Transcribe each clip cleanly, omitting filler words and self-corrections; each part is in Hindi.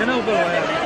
ना ऊपर हुआ यार।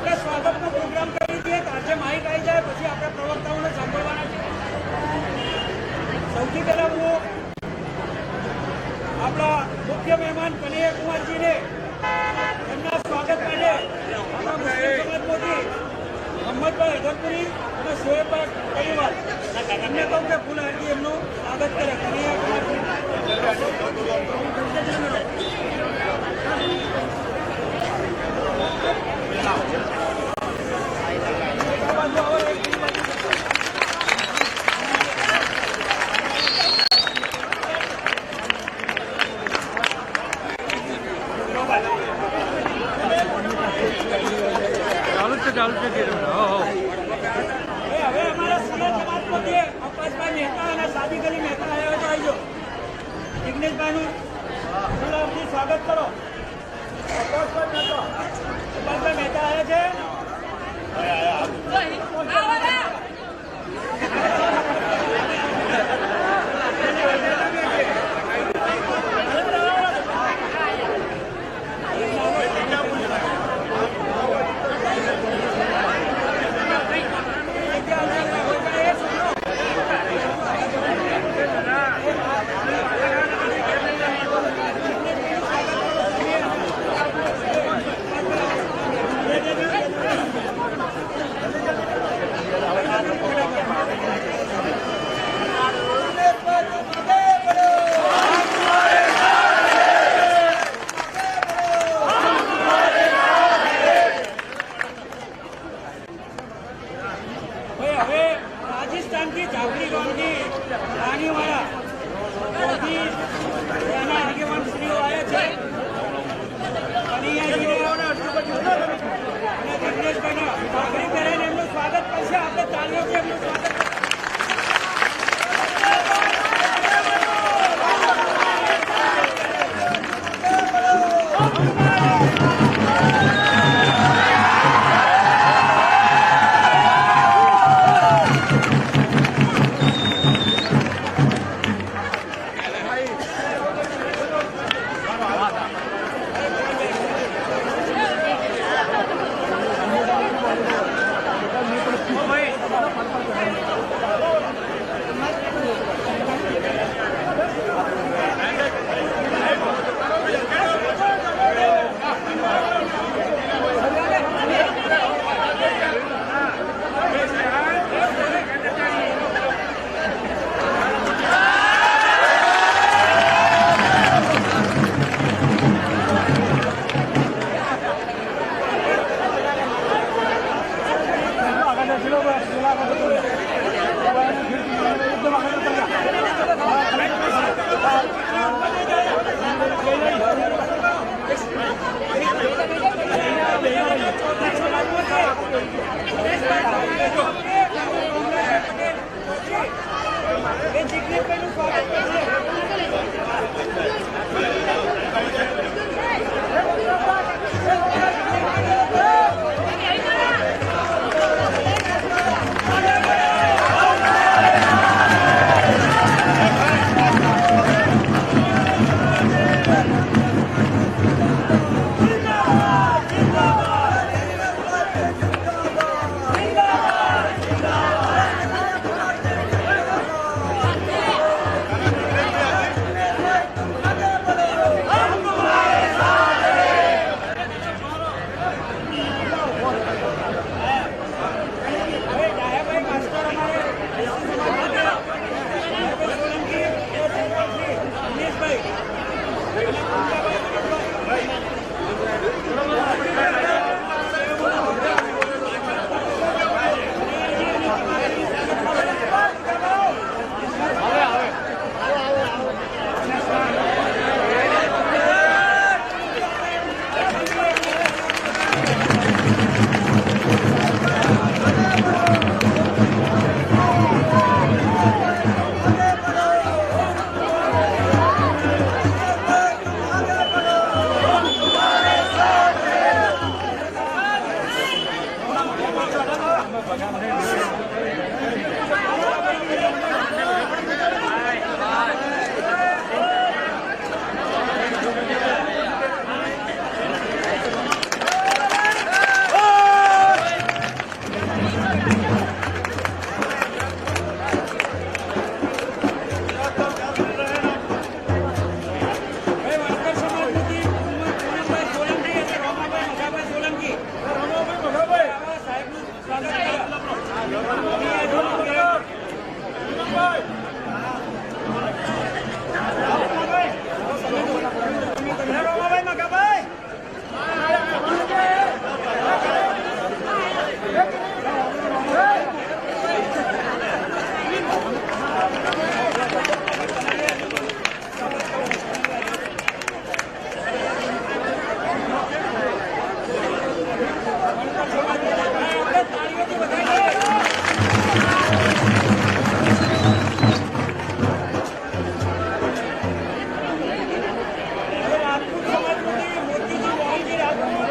આપણે સ્વાગતનો પ્રોગ્રામ કરી દઈએ. આજે માઇક આવી જાય પછી આપણે પ્રવક્તાઓને સાંભળવાના છે. સૌથી પહેલા હું આપણા મુખ્ય મહેમાન કનૈયા કુમારજીને એમના સ્વાગત માટે આપણા મુસ્લિમ સમાજમાંથી મોહમ્મદભાઈ હૈદરપુરી અને શોએબભાઈ પરિવાર એમને કહું કે ફૂલ હાર્દી એમનું સ્વાગત કરે. કનૈયા કુમારજી હવે અમારા સુરત સમાજમાંથી અપાસભાઈ મહેતા અને સાદિક અલી મહેતા આવ્યા તો આવજો. જિગ્નેશભાઈનું ફૂલથી સ્વાગત કરો. અપાસભાઈ મહેતા આવ્યા છે. હવે રાજસ્થાનથી ઝાપડી ગામની રાણીવાળા ત્યાંના આગેવાન શ્રીઓ આવ્યા છે. કનૈયાજીને અને જિગ્નેશભાઈને ભાખરી પહેરાઈને એમનું સ્વાગત કરશે. આપણે તાલીઓથી એમનું સ્વાગત રાજપૂત સમાજમાંથી મોતીજી મોહનજી રાજપૂત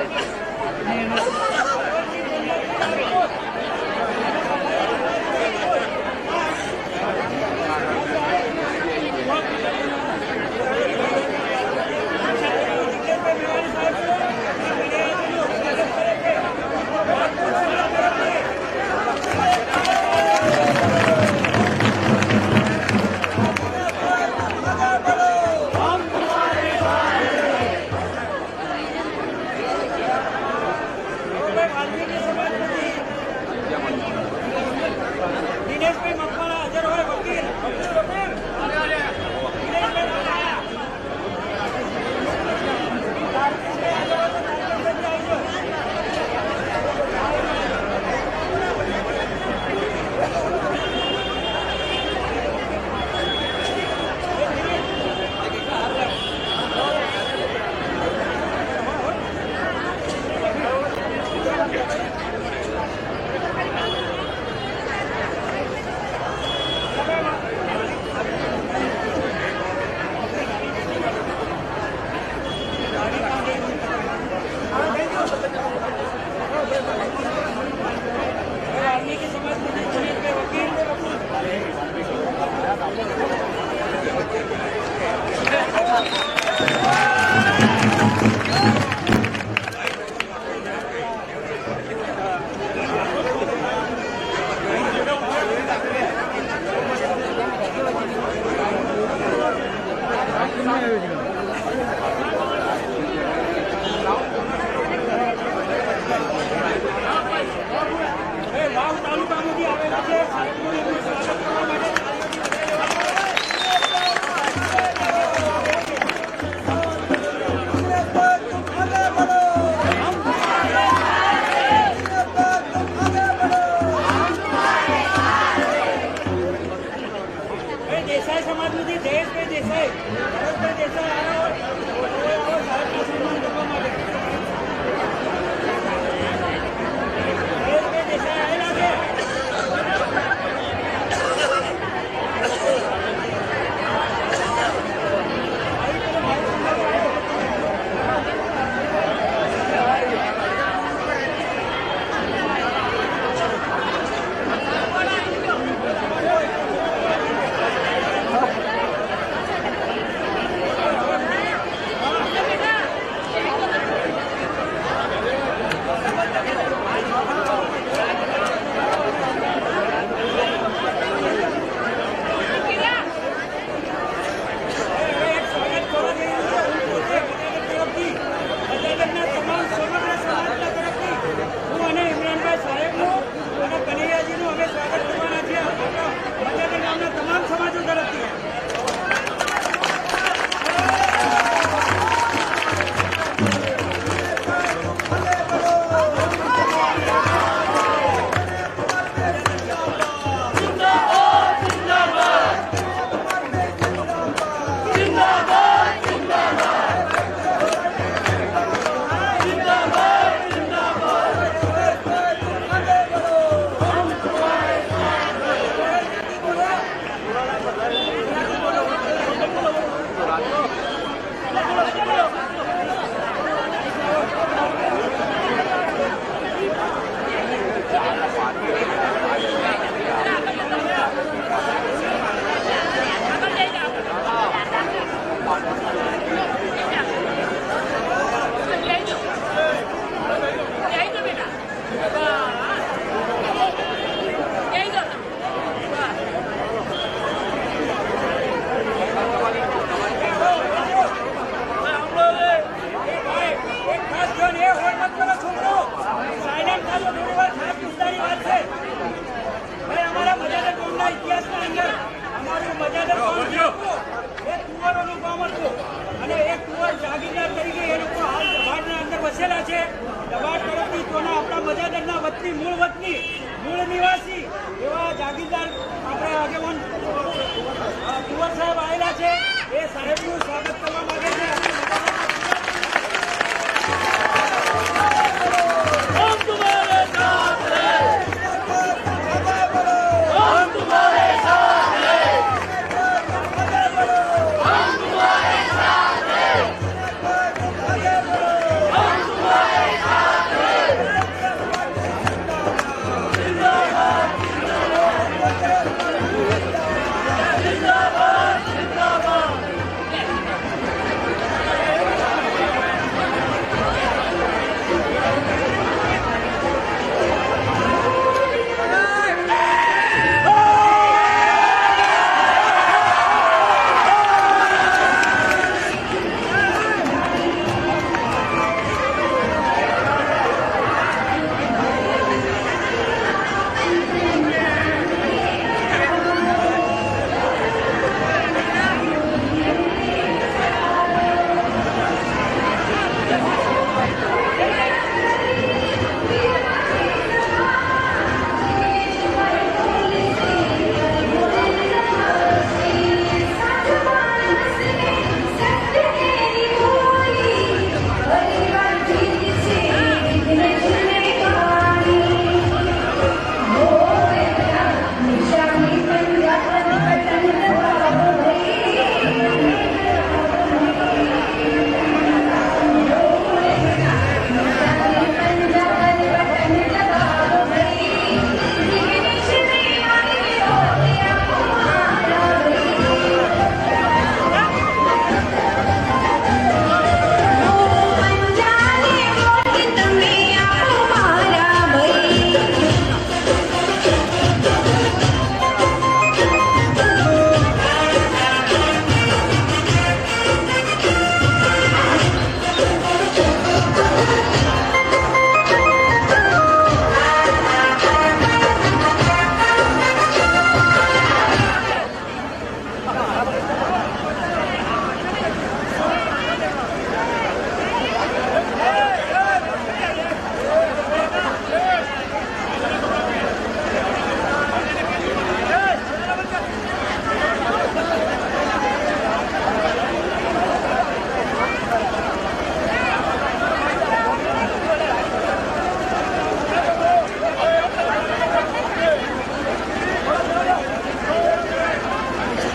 વતની મૂળ નિવાસી એવા જાગીરદાર આપણે આગેવાન કુંવર સાહેબ આવેલા છે. એ સાહેબનું સ્વાગત કરવા માંગે છે.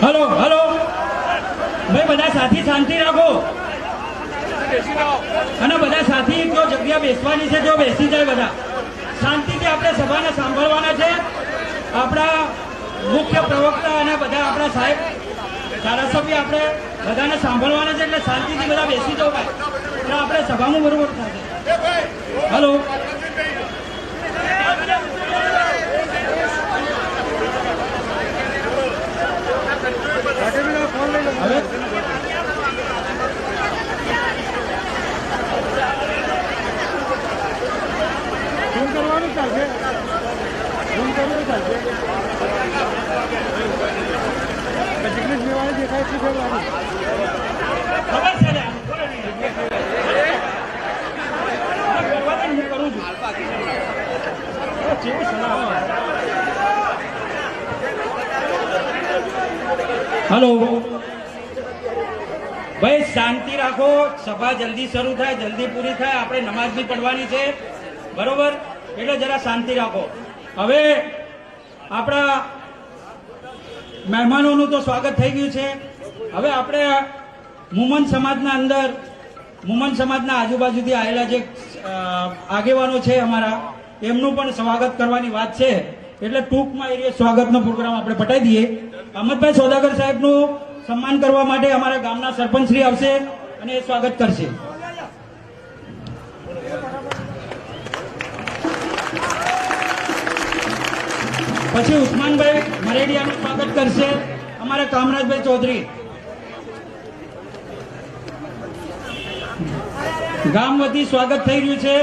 હલો હલો ભાઈ, બધા સાથી શાંતિ રાખો અને બધા સાથી જો જગ્યા બેસવાની છે જો બેસી જાય. બધા શાંતિથી આપણે સભાને સાંભળવાના છે. આપણા મુખ્ય પ્રવક્તા અને બધા આપણા સાહેબ ધારાસભ્ય આપણે બધાને સાંભળવાના છે, એટલે શાંતિથી બધા બેસી જાઓ ભાઈ, એટલે આપણે સભામાં બરોબર થશે. હલો હવે ફોન કરવાનું ચાલશે, ફોન કરવું ચાલશે. જગદીશ મેવાણી દેખાય છે ખબર છે હું કરું છું. હલો ભાઈ, શાંતિ રાખો. સભા જલ્દી શરૂ થાય, જલ્દી પૂરી થાય. આપણે નમાજ બી પડવાની છે, બરોબર? એટલે જરા શાંતિ રાખો. હવે આપણા મહેમાનોનું તો સ્વાગત થઈ ગયું છે. હવે આપણે મુમન સમાજના અંદર, મુમન સમાજના આજુબાજુથી આવેલા જે આગેવાનો છે અમારા, એમનું પણ સ્વાગત કરવાની વાત છે. એટલે ટૂંકમાં એ સ્વાગતનો પ્રોગ્રામ આપણે પટાઈ દઈએ. અહમદભાઈ સોદાગર સાહેબનું સન્માન કરવા માટે અમારા ગામના સરપંચ શ્રી આવશે અને એ સ્વાગત કરશે. પછી ઉસ્માનભાઈ મરેડિયાનું સ્વાગત કરશે અમારા કામરાજભાઈ ચૌધરી. ગામ વતી સ્વાગત થઈ રહ્યું છે.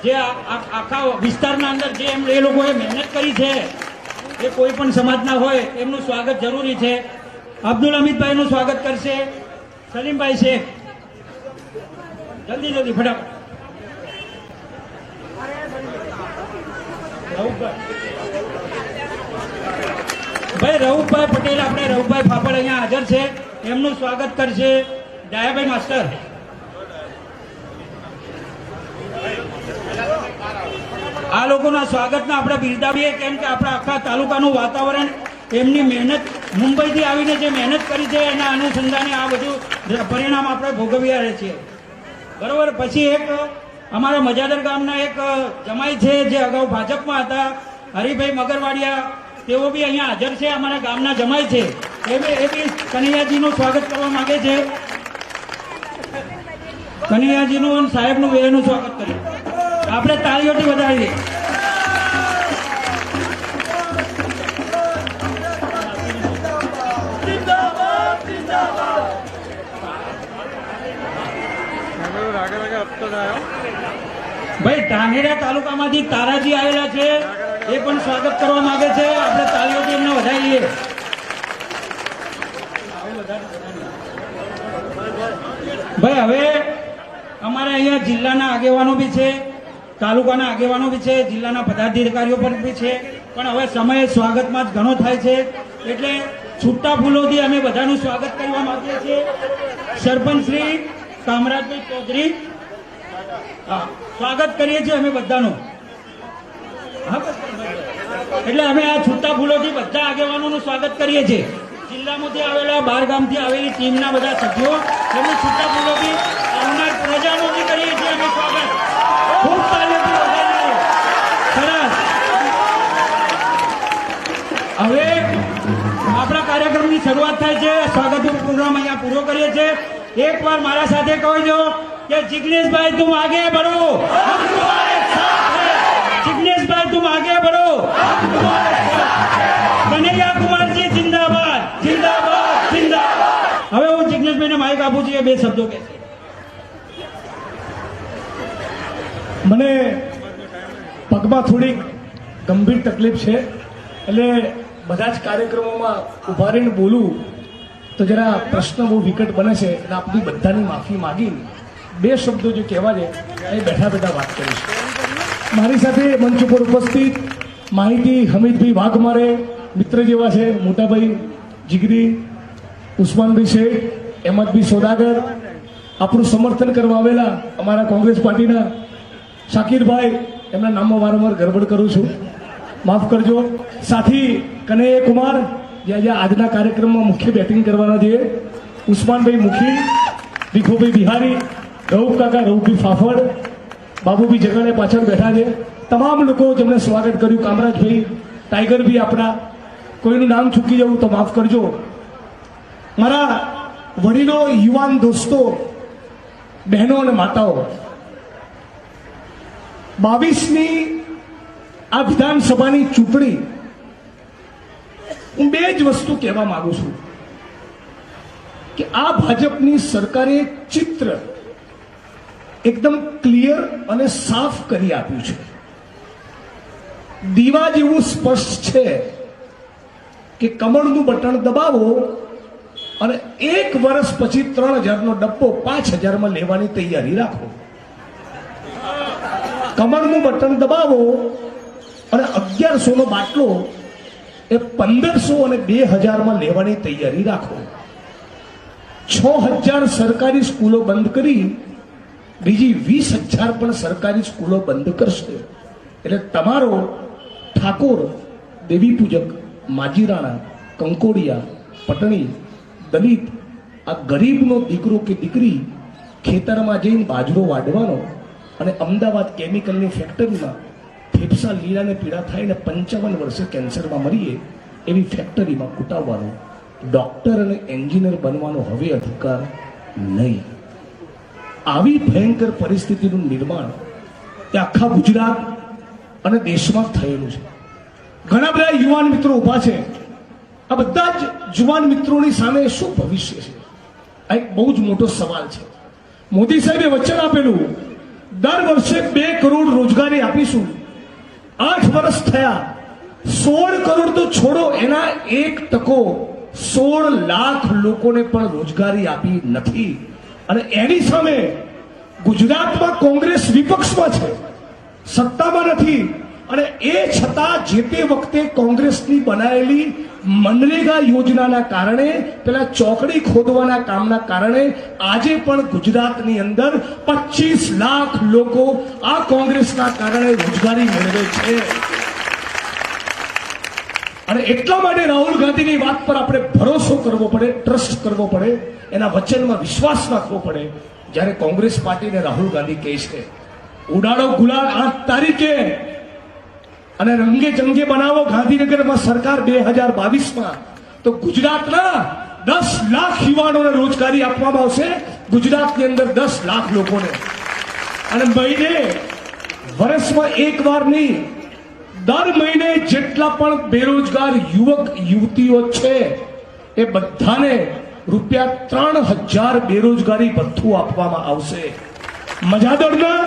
જે આખા વિસ્તારના અંદર જે એ લોકોએ મહેનત કરી છે, એ કોઈ પણ સમાજના હોય એમનું સ્વાગત જરૂરી છે. અબ્દુલ હમીદભાઈનું સ્વાગત કરશે સલીમભાઈ શેખ. જલ્દી જલ્દી ફટાફટ. ભાઈ રઉફભાઈ પટેલ, આપણે રઉફભાઈ ફાફડ અહીંયા હાજર છે, એમનું સ્વાગત કરશે ડાયાભાઈ માસ્ટર. આ લોકોના સ્વાગતને આપણે બિરદાવીએ, કેમ કે આપણા આખા તાલુકાનું વાતાવરણ એમની મહેનત, મુંબઈથી આવીને જે મહેનત કરી છે એના અનુસંધાને આ બધું પરિણામ આપણે ભોગવી રહ્યા છીએ. બરોબર. પછી એક અમારા મજાદર ગામના એક જમાઈ છે જે અગાઉ ભાજપમાં હતા, હરિભાઈ મગરવાડિયા, તેઓ બી અહીંયા હાજર છે, અમારા ગામના જમાઈ છે. એ બી કનૈયાજીનું સ્વાગત કરવા માંગે છે. કનૈયાજીનું અને સાહેબનું બેનું સ્વાગત કરીએ. આપણે તાળીઓથી વધારીએ. ભાઈ ધાનેરા તાલુકામાંથી તારાજી આવેલા છે, એ પણ સ્વાગત કરવા માંગે છે. આપણે તાળીઓથી એમને વધારીએ. ભાઈ હવે અમારે અહીંયા જિલ્લાના આગેવાનો બી છે, તાલુકાના આગેવાનો બી છે, જિલ્લાના પદાધિકારીઓ પણ બી છે, પણ હવે સમય સ્વાગતમાં જ ઘણો થાય છે, એટલે છૂટા ફૂલોથી અમે બધાનું સ્વાગત કરવા માંગીએ છીએ. સરપંચ શ્રી કામરાજભાઈ ચૌધરી, સ્વાગત કરીએ છીએ અમે બધાનું. એટલે અમે આ છૂટા ફૂલોથી બધા આગેવાનોનું સ્વાગત કરીએ છીએ. જિલ્લામાંથી આવેલા, બહાર ગામથી આવેલી ટીમના બધા સભ્યો, એમનું છૂટા ફૂલોથી આવનાર પ્રજાનું બી કરીએ છીએ અમે સ્વાગત. ખૂબ તાલીઓથી વધારીએ. સરસ. હવે આપણા કાર્યક્રમની શરૂઆત થાય છે. સ્વાગતનો પ્રોગ્રામ અહીંયા પૂરો કરીએ છીએ. એક વાર મારા સાથે કહી દો કે જિગ્નેશભાઈ તુમ આગે बढ़ो, हम तुम्हारे साथ हैं. જિગ્નેશભાઈ તુમ આગે बढ़ो, हम तुम्हारे साथ हैं. કનૈયા કુમારજી જિંદાબાદ, જિંદાબાદ, જિંદાબાદ. હવે હું જિગ્નેશભાઈને માઇક આપું છું, એ બે શબ્દો કહે છે. મને પગમાં થોડીક ગંભીર તકલીફ છે, એટલે બધા જ કાર્યક્રમોમાં ઉભા રહીને બોલું તો જરા પ્રશ્ન બહુ વિકટ બને છે, એટલે આપણી બધાની માફી માગીને બે શબ્દો જે કહેવા છે એ બેઠા બેઠા વાત કરીશ. મારી સાથે મંચ ઉપર ઉપસ્થિત માહિતી હમીદભાઈ વાઘમારે મિત્ર જેવા છે, મોટાભાઈ જીગરી, ઉસ્માનભાઈ શેખ, અહેમદભાઈ સોદાગર, આપણું સમર્થન કરવા આવેલા અમારા કોંગ્રેસ પાર્ટીના શાકીરભાઈ, એમના નામમાં વારંવાર ગરબડ કરું છું, માફ કરજો. સાથી કનૈયા કુમાર, જે આજે આજના કાર્યક્રમમાં મુખ્ય બેટિંગ કરવાના છે, ઉસ્માનભાઈ મુખી, ભીખુભાઈ બિહારી, રઉફ કાકા, રઉફભાઈ ફાફડ, બાબુભાઈ જગાડે પાછળ બેઠા છે, તમામ લોકો જેમણે સ્વાગત કર્યું, કામરાજભાઈ, ટાઈગર બી આપણા, કોઈનું નામ ચૂકી જવું તો માફ કરજો. મારા વડીલો, યુવાન દોસ્તો, બહેનો અને માતાઓ, 22મી આ વિધાનસભાની ચૂંટણી હું બે જ વસ્તુ કહેવા માંગુ છું કે આ ભાજપની સરકારે ચિત્ર એકદમ ક્લિયર અને સાફ કરી આપ્યું છે. દીવા જેવું સ્પષ્ટ છે કે કમળનું બટન દબાવો અને 1 વર્ષ પછી 3000નો ડબ્બો 5000માં લેવાની તૈયારી રાખો. કમળનું બટન દબાવો અને 1100નો બાટલો એ 1500 અને 2000માં લેવાની તૈયારી રાખો. 6000 સરકારી સ્કૂલો બંધ કરી બીજી 20,000 પણ સરકારી સ્કૂલો બંધ કરશે. એટલે તમારો ઠાકોર, દેવી પૂજક, માજીરાણા, કંકોડિયા, પટણી, દલિત, આ ગરીબનો દીકરો કે દીકરી ખેતરમાં જઈને બાજરો વાઢવાનો અને અમદાવાદ કેમિકલની ફેક્ટરીમાં ફેફસા લીલા ને પીળા થાય ને 55 વર્ષે કેન્સરમાં મરીએ એવી ફેક્ટરીમાં કૂટાવવાનો, ડોક્ટર અને એન્જિનિયર બનવાનો હવે અધિકાર નહીં. આવી ભયંકર પરિસ્થિતિનું નિર્માણ એ આખા ગુજરાત અને દેશમાં થયેલું છે. ઘણા બધા યુવાન મિત્રો ઉભા છે. આ બધા જ યુવાન મિત્રોની સામે શું ભવિષ્ય છે? આ એક બહુ જ મોટો સવાલ છે. મોદી સાહેબે વચન આપેલું દર વર્ષે 2 કરોડ રોજગારી આપીશું. 8 વર્ષ થયા, 16 કરોડ તો છોડો, એના 1% 16 લાખ લોકોને પણ રોજગારી આપી નથી. અને એની સામે ગુજરાતમાં કોંગ્રેસ વિપક્ષમાં છે, સત્તામાં નથી, અને એ છતાં જે તે વખતે કોંગ્રેસની બનાવેલી મનરેગા યોજનાના કારણે પેલા ચોકડી ખોદવાના કામના કારણે આજે પણ ગુજરાતની અંદર 25 લાખ લોકો આ કોંગ્રેસના કારણે રોજગારી મેળવે છે. અને એટલા માટે રાહુલ ગાંધીની વાત પર આપણે ભરોસો કરવો પડે, ટ્રસ્ટ કરવો પડે, એના વચનમાં વિશ્વાસ રાખવો પડે. જ્યારે કોંગ્રેસ પાર્ટીને રાહુલ ગાંધી કહે છે ઉડાડો ગુલાલ 8 તારીખે અને રંગે જંગે બનાવો ગાંધીનગરમાં સરકાર 2022માં, તો ગુજરાતના 10 લાખ યુવાનોને રોજગારી આપવામાં આવશે. ગુજરાતની અંદર 10 લાખ લોકોને. અને મહિને વર્ષમાં એક વાર નહીં, દર મહિને જેટલા પણ બેરોજગાર યુવક યુવતીઓ છે એ બધાને ₹3000 બેરોજગારી ભથ્થું આપવામાં આવશે. મજાદળના,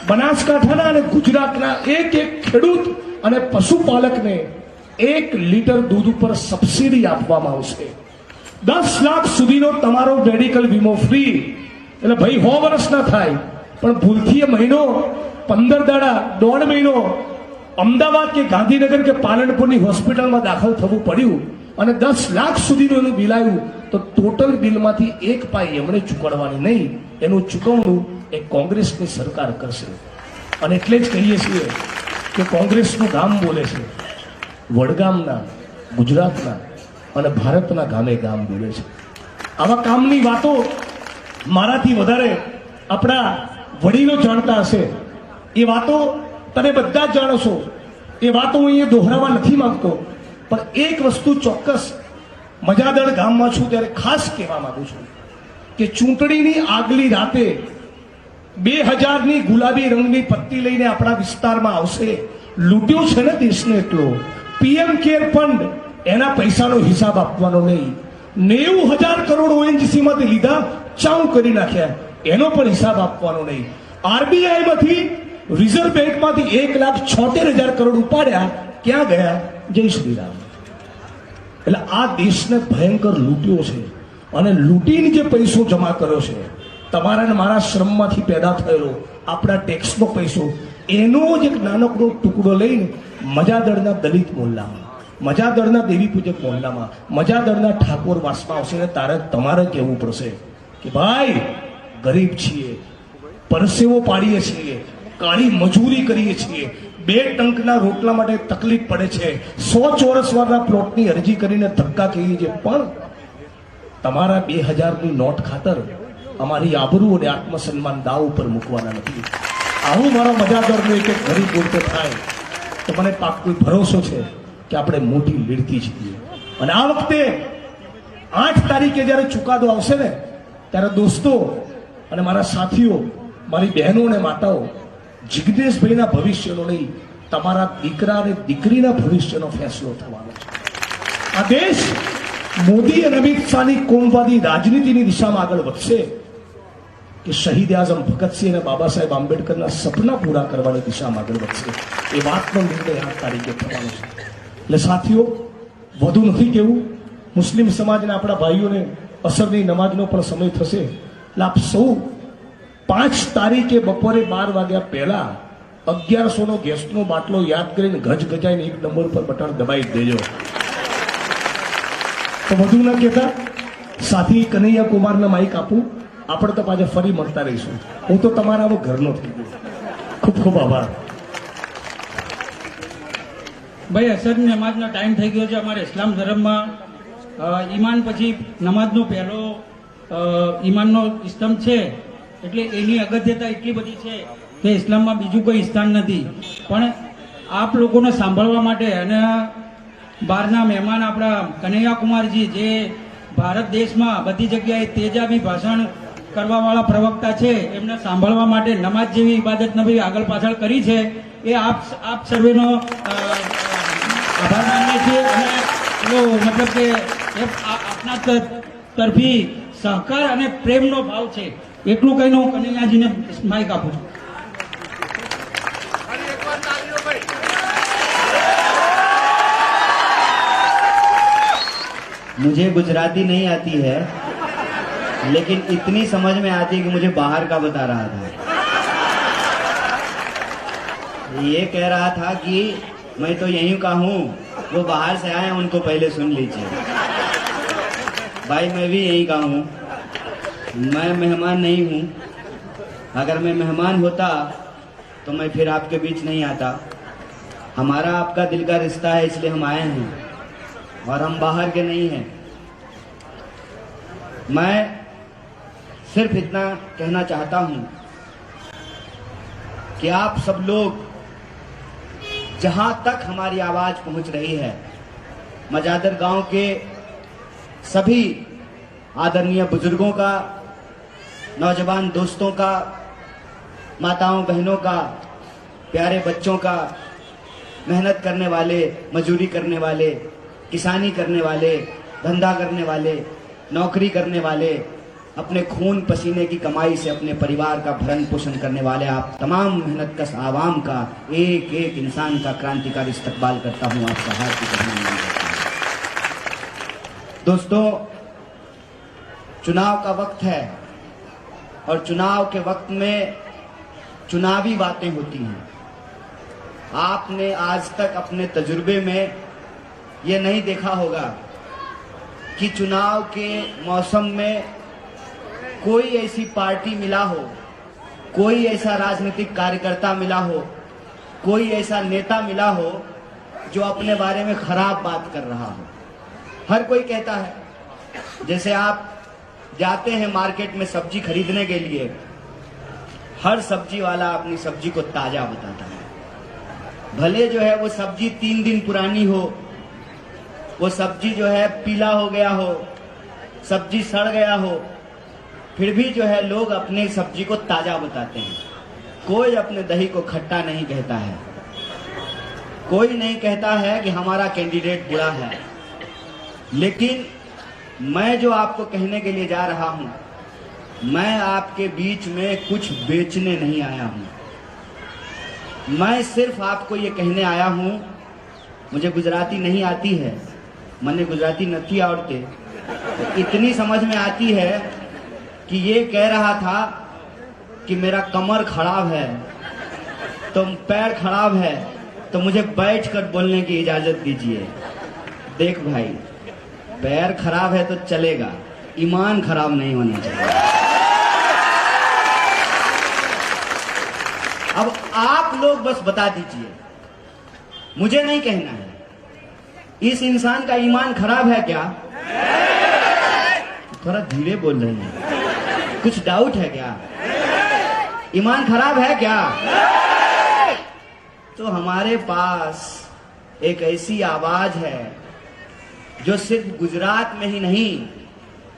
બનાસકાંઠાના અને ગુજરાતના એક ખેડૂત અને પશુપાલકને 1 લીટર દૂધ ઉપર સબસિડી આપવામાં આવશે. 10 લાખ સુધીનો તમારો મેડિકલ વીમો ફ્રી. એટલે ભાઈ 100 વર્ષ ના થાય પણ ભૂલથી મહિનો 15 દાડા 1.5 મહિનો અમદાવાદ કે ગાંધીનગર કે પાલનપુરની હોસ્પિટલમાં દાખલ થવું પડ્યું અને 10 લાખ સુધીનું એનું બિલ આવ્યું, તો ટોટલ બિલમાંથી 1 પાઈ એમણે ચૂકવવાની નહીં, એનું ચૂકવણું એ કોંગ્રેસની સરકાર કરશે. અને એટલે જ કહીએ છીએ કે કોંગ્રેસનું ગામ બોલે છે, વડગામના, ગુજરાતના અને ભારતના ગામે ગામ બોલે છે. આવા કામની વાતો મારાથી વધારે આપણા વડીલો જાણતા હશે. એ વાતો તમે બધા જ જાણો છો. એ વાતો હું અહીંયા દોહરાવા નથી માંગતો, પણ એક વસ્તુ ચોક્કસ મજાદળ ગામમાં છું ત્યારે ખાસ કહેવા માંગુ છું કે ચૂંટણીની આગલી રાતે 2000ની ગુલાબી રંગની પત્તી લઈને આપણા વિસ્તારમાં આવશે. લૂંટ્યો છે ને દેશને એટલો. પીએમ કેર ફંડ, એના પૈસાનો હિસાબ આપવાનો નહીં. 90,000 કરોડ ઓએનજીસી માંથી લીધા, ચાઉ કરી નાખ્યા, એનો પણ હિસાબ આપવાનો નહીં. આરબીઆઈ માંથી, રિઝર્વ બેંકમાંથી 1,76,000 કરોડ ઉપાડ્યા, ક્યાં ગયા? જય શ્રી રામ. એટલે આ દેશને ભયંકર લૂંટ્યો છે. અને લૂંટીને જે પૈસો જમા કર્યો છે, તમારા ને મારા શ્રમમાંથી પેદા થયેલો આપણા ટેક્સનો પૈસો, એનો જ એક નાનકડો ટુકડો લઈને મજાદળના દલિત મોહલ્લામાં, મજાદળના દેવી પૂજક મોહલ્લામાં, મજાદળના ઠાકોર વાસમાં આવશે ને તમારે કહેવું પડશે કે ભાઈ ગરીબ છીએ, પરસેવો પાડીએ છીએ, કાળી મજૂરી કરીએ છીએ, 2 ટંકના રોટલા માટે તકલીફ પડે છે, 100 ચોરસ વાળા પ્લોટની અરજી કરીને ધક્કા કહીએ છીએ, પણ તમારા 2000ની નોટ ખાતર અમારી આબરૂ અને આત્મસન્માન દાવ ઉપર મૂકવાના નથી. આવું મારા મજાદરનો એક ગરીબ બોલતો થાય તો મને પાક્કો ભરોસો છે કે આપણે મોટી લીડથી છીએ. અને આ વખતે 8 તારીખે જ્યારે ચુકાદો આવશે ને, ત્યારે દોસ્તો અને મારા સાથીઓ, મારી બહેનો અને માતાઓ, જિગ્નેશભાઈના ભવિષ્યનો નહીં, તમારા દીકરા અને દીકરીના ભવિષ્યનો ફેસલો થવાનો છે. આ દેશ મોદી અને અમિત શાહની કોમવાદી રાજનીતિની દિશામાં આગળ વધશે કે શહીદ આઝમ ભગતસિંહ અને બાબા સાહેબ આંબેડકરના સપના પૂરા કરવાની દિશામાં આગળ વધશે? એ વાતનો નિર્ણય 8 તારીખે થવાનો છે. એટલે સાથીઓ, વધુ નથી કહેવું. મુસ્લિમ સમાજના આપણા ભાઈઓને અસરની નમાજનો પણ સમય થશે. એટલે આપ સૌ 5 તારીખે બપોરે 12 વાગ્યા પહેલા 1100નો ગેસનો બાટલો યાદ કરીને ગજાઈને 1 નંબર પર બટન દબાઈ દેજો. તો વધુ ન કહેતા સાથી કનૈયા કુમારને માઇક આપું. આપણે તો પાછા ફરી મળતા રહીશું. હું તો તમારા ઘરનો થઈ ગયો. ખૂબ ખૂબ આભાર. ભાઈ, અસરની નમાજનો ટાઈમ થઈ ગયો છે. અમારે ઇસ્લામ ધર્મમાં ઈમાન પછી નમાજનો પહેલો ઈમાનનો સ્તંભ છે, એટલે એની અગત્યતા એટલી બધી છે કે ઇસ્લામમાં બીજું કોઈ સ્થાન નથી. પણ આપ લોકોને સાંભળવા માટે અને બહારના મહેમાન આપણા કનૈયા કુમારજી, જે ભારત દેશમાં બધી જગ્યાએ તેજાબી ભાષણ કરવાવાળા પ્રવક્તા છે, એમને સાંભળવા માટે નમાજ જેવી ઇબાદત નબી આગળ પાછળ કરી છે. એ આપ સર્વેનો આભાર માનીએ છીએ. અને મતલબ કે એ આપના તરફી સહકાર અને પ્રેમનો ભાવ છે, એટલું કહીને હું કનૈયાજીને માઇક આપું છું. मुझे गुजराती नहीं आती है, लेकिन इतनी समझ में आती है कि मुझे बाहर का बता रहा था. ये कह रहा था कि मैं तो यहीं का हूँ, वो बाहर से आए हैं, उनको पहले सुन लीजिए। भाई मैं भी यहीं का हूँ, मैं मेहमान नहीं हूँ। अगर मैं मेहमान होता तो मैं फिर आपके बीच नहीं आता। हमारा आपका दिल का रिश्ता है, इसलिए हम आए हैं और हम बाहर के नहीं हैं। मैं सिर्फ इतना कहना चाहता हूँ कि आप सब लोग जहां तक हमारी आवाज पहुंच रही है, मजादर गांव के सभी आदरणीय बुजुर्गों का, नौजवान दोस्तों का, माताओं बहनों का, प्यारे बच्चों का, मेहनत करने वाले, मजदूरी करने वाले, किसानी करने वाले, धंधा करने वाले, नौकरी करने वाले, अपने खून पसीने की कमाई से अपने परिवार का भरण पोषण करने वाले आप तमाम मेहनतकश आवाम का, एक एक इंसान का क्रांतिकारी इस्तकबाल करता हूं। आपका हार्दिक अभिनंदन करता हूं। दोस्तों, चुनाव का वक्त है और चुनाव के वक्त में चुनावी बातें होती हैं। आपने आज तक अपने तजुर्बे में यह नहीं देखा होगा कि चुनाव के मौसम में कोई ऐसी पार्टी मिला हो, कोई ऐसा राजनीतिक कार्यकर्ता मिला हो, कोई ऐसा नेता मिला हो जो अपने बारे में खराब बात कर रहा हो। हर कोई कहता है, जैसे आप जाते हैं मार्केट में सब्जी खरीदने के लिए, हर सब्जी वाला अपनी सब्जी को ताजा बताता है। भले जो है वो सब्जी 3 दिन पुरानी हो, वो सब्जी जो है पीला हो गया हो, सब्जी सड़ गया हो, फिर भी जो है लोग अपने सब्जी को ताजा बताते हैं। कोई अपने दही को खट्टा नहीं कहता है, कोई नहीं कहता है कि हमारा कैंडिडेट बुरा है। लेकिन मैं जो आपको कहने के लिए जा रहा हूं, मैं आपके बीच में कुछ बेचने नहीं आया हूं। मैं सिर्फ आपको ये कहने आया हूं, मुझे गुजराती नहीं आती है, मैंने गुजराती नहीं आवड़ते, तो इतनी समझ में आती है कि ये कह रहा था कि मेरा कमर खराब है, तो पैर खराब है, तो मुझे बैठकर बोलने की इजाजत दीजिए। देख भाई, पैर खराब है तो चलेगा, ईमान खराब नहीं होना चाहिए। अब आप लोग बस बता दीजिए, मुझे नहीं कहना है, इस इंसान का ईमान खराब है क्या? थोड़ा धीरे बोल रहे हैं, कुछ डाउट है क्या? ईमान खराब है क्या? तो हमारे पास एक ऐसी आवाज है जो सिर्फ गुजरात में ही नहीं,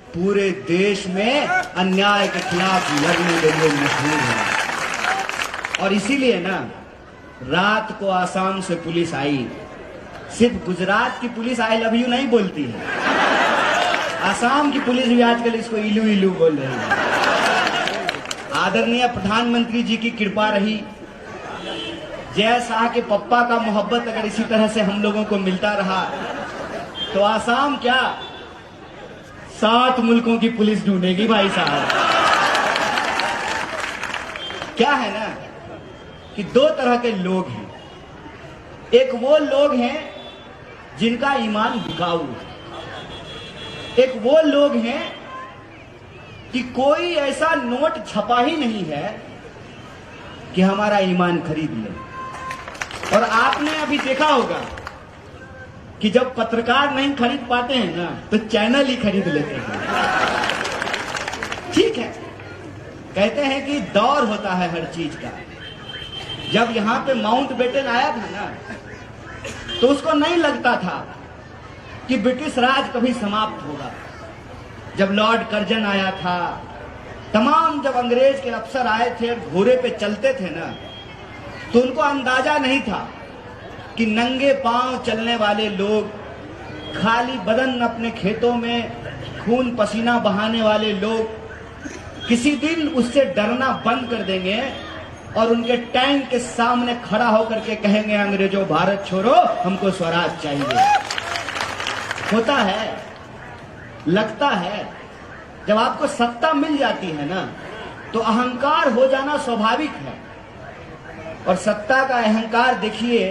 पूरे देश में अन्याय के खिलाफ लड़ने के लिए मशहूर है। और इसीलिए ना, रात को आसाम से पुलिस आई। सिर्फ गुजरात की पुलिस आई लव यू नहीं बोलती है, आसाम की पुलिस भी आजकल इसको इलू इलू बोल रही है। आदरणीय प्रधानमंत्री जी की कृपा रही, जय शाह के पप्पा का मोहब्बत अगर इसी तरह से हम लोगों को मिलता रहा तो आसाम क्या 7 मुल्कों की पुलिस ढूंढेगी भाई साहब। क्या है ना कि 2 तरह के लोग हैं। एक वो लोग हैं जिनका ईमान बिकाऊ है, एक वो लोग हैं कि कोई ऐसा नोट छपा ही नहीं है कि हमारा ईमान खरीद ले। और आपने अभी देखा होगा कि जब पत्रकार नहीं खरीद पाते हैं ना, तो चैनल ही खरीद लेते हैं। ठीक है, कहते हैं कि दौर होता है हर चीज का। जब यहां पे माउंटबेटन आया था ना, तो उसको नहीं लगता था कि ब्रिटिश राज कभी समाप्त होगा। जब लॉर्ड कर्जन आया था, तमाम जब अंग्रेज के अफसर आए थे और घोड़े पे चलते थे ना, तो उनको अंदाजा नहीं था कि नंगे पांव चलने वाले लोग, खाली बदन अपने खेतों में खून पसीना बहाने वाले लोग किसी दिन उससे डरना बंद कर देंगे और उनके टैंक के सामने खड़ा होकर के कहेंगे, अंग्रेजों भारत छोड़ो, हमको स्वराज चाहिए। होता है, लगता है, जब आपको सत्ता मिल जाती है ना, तो अहंकार हो जाना स्वाभाविक है। और सत्ता का अहंकार देखिए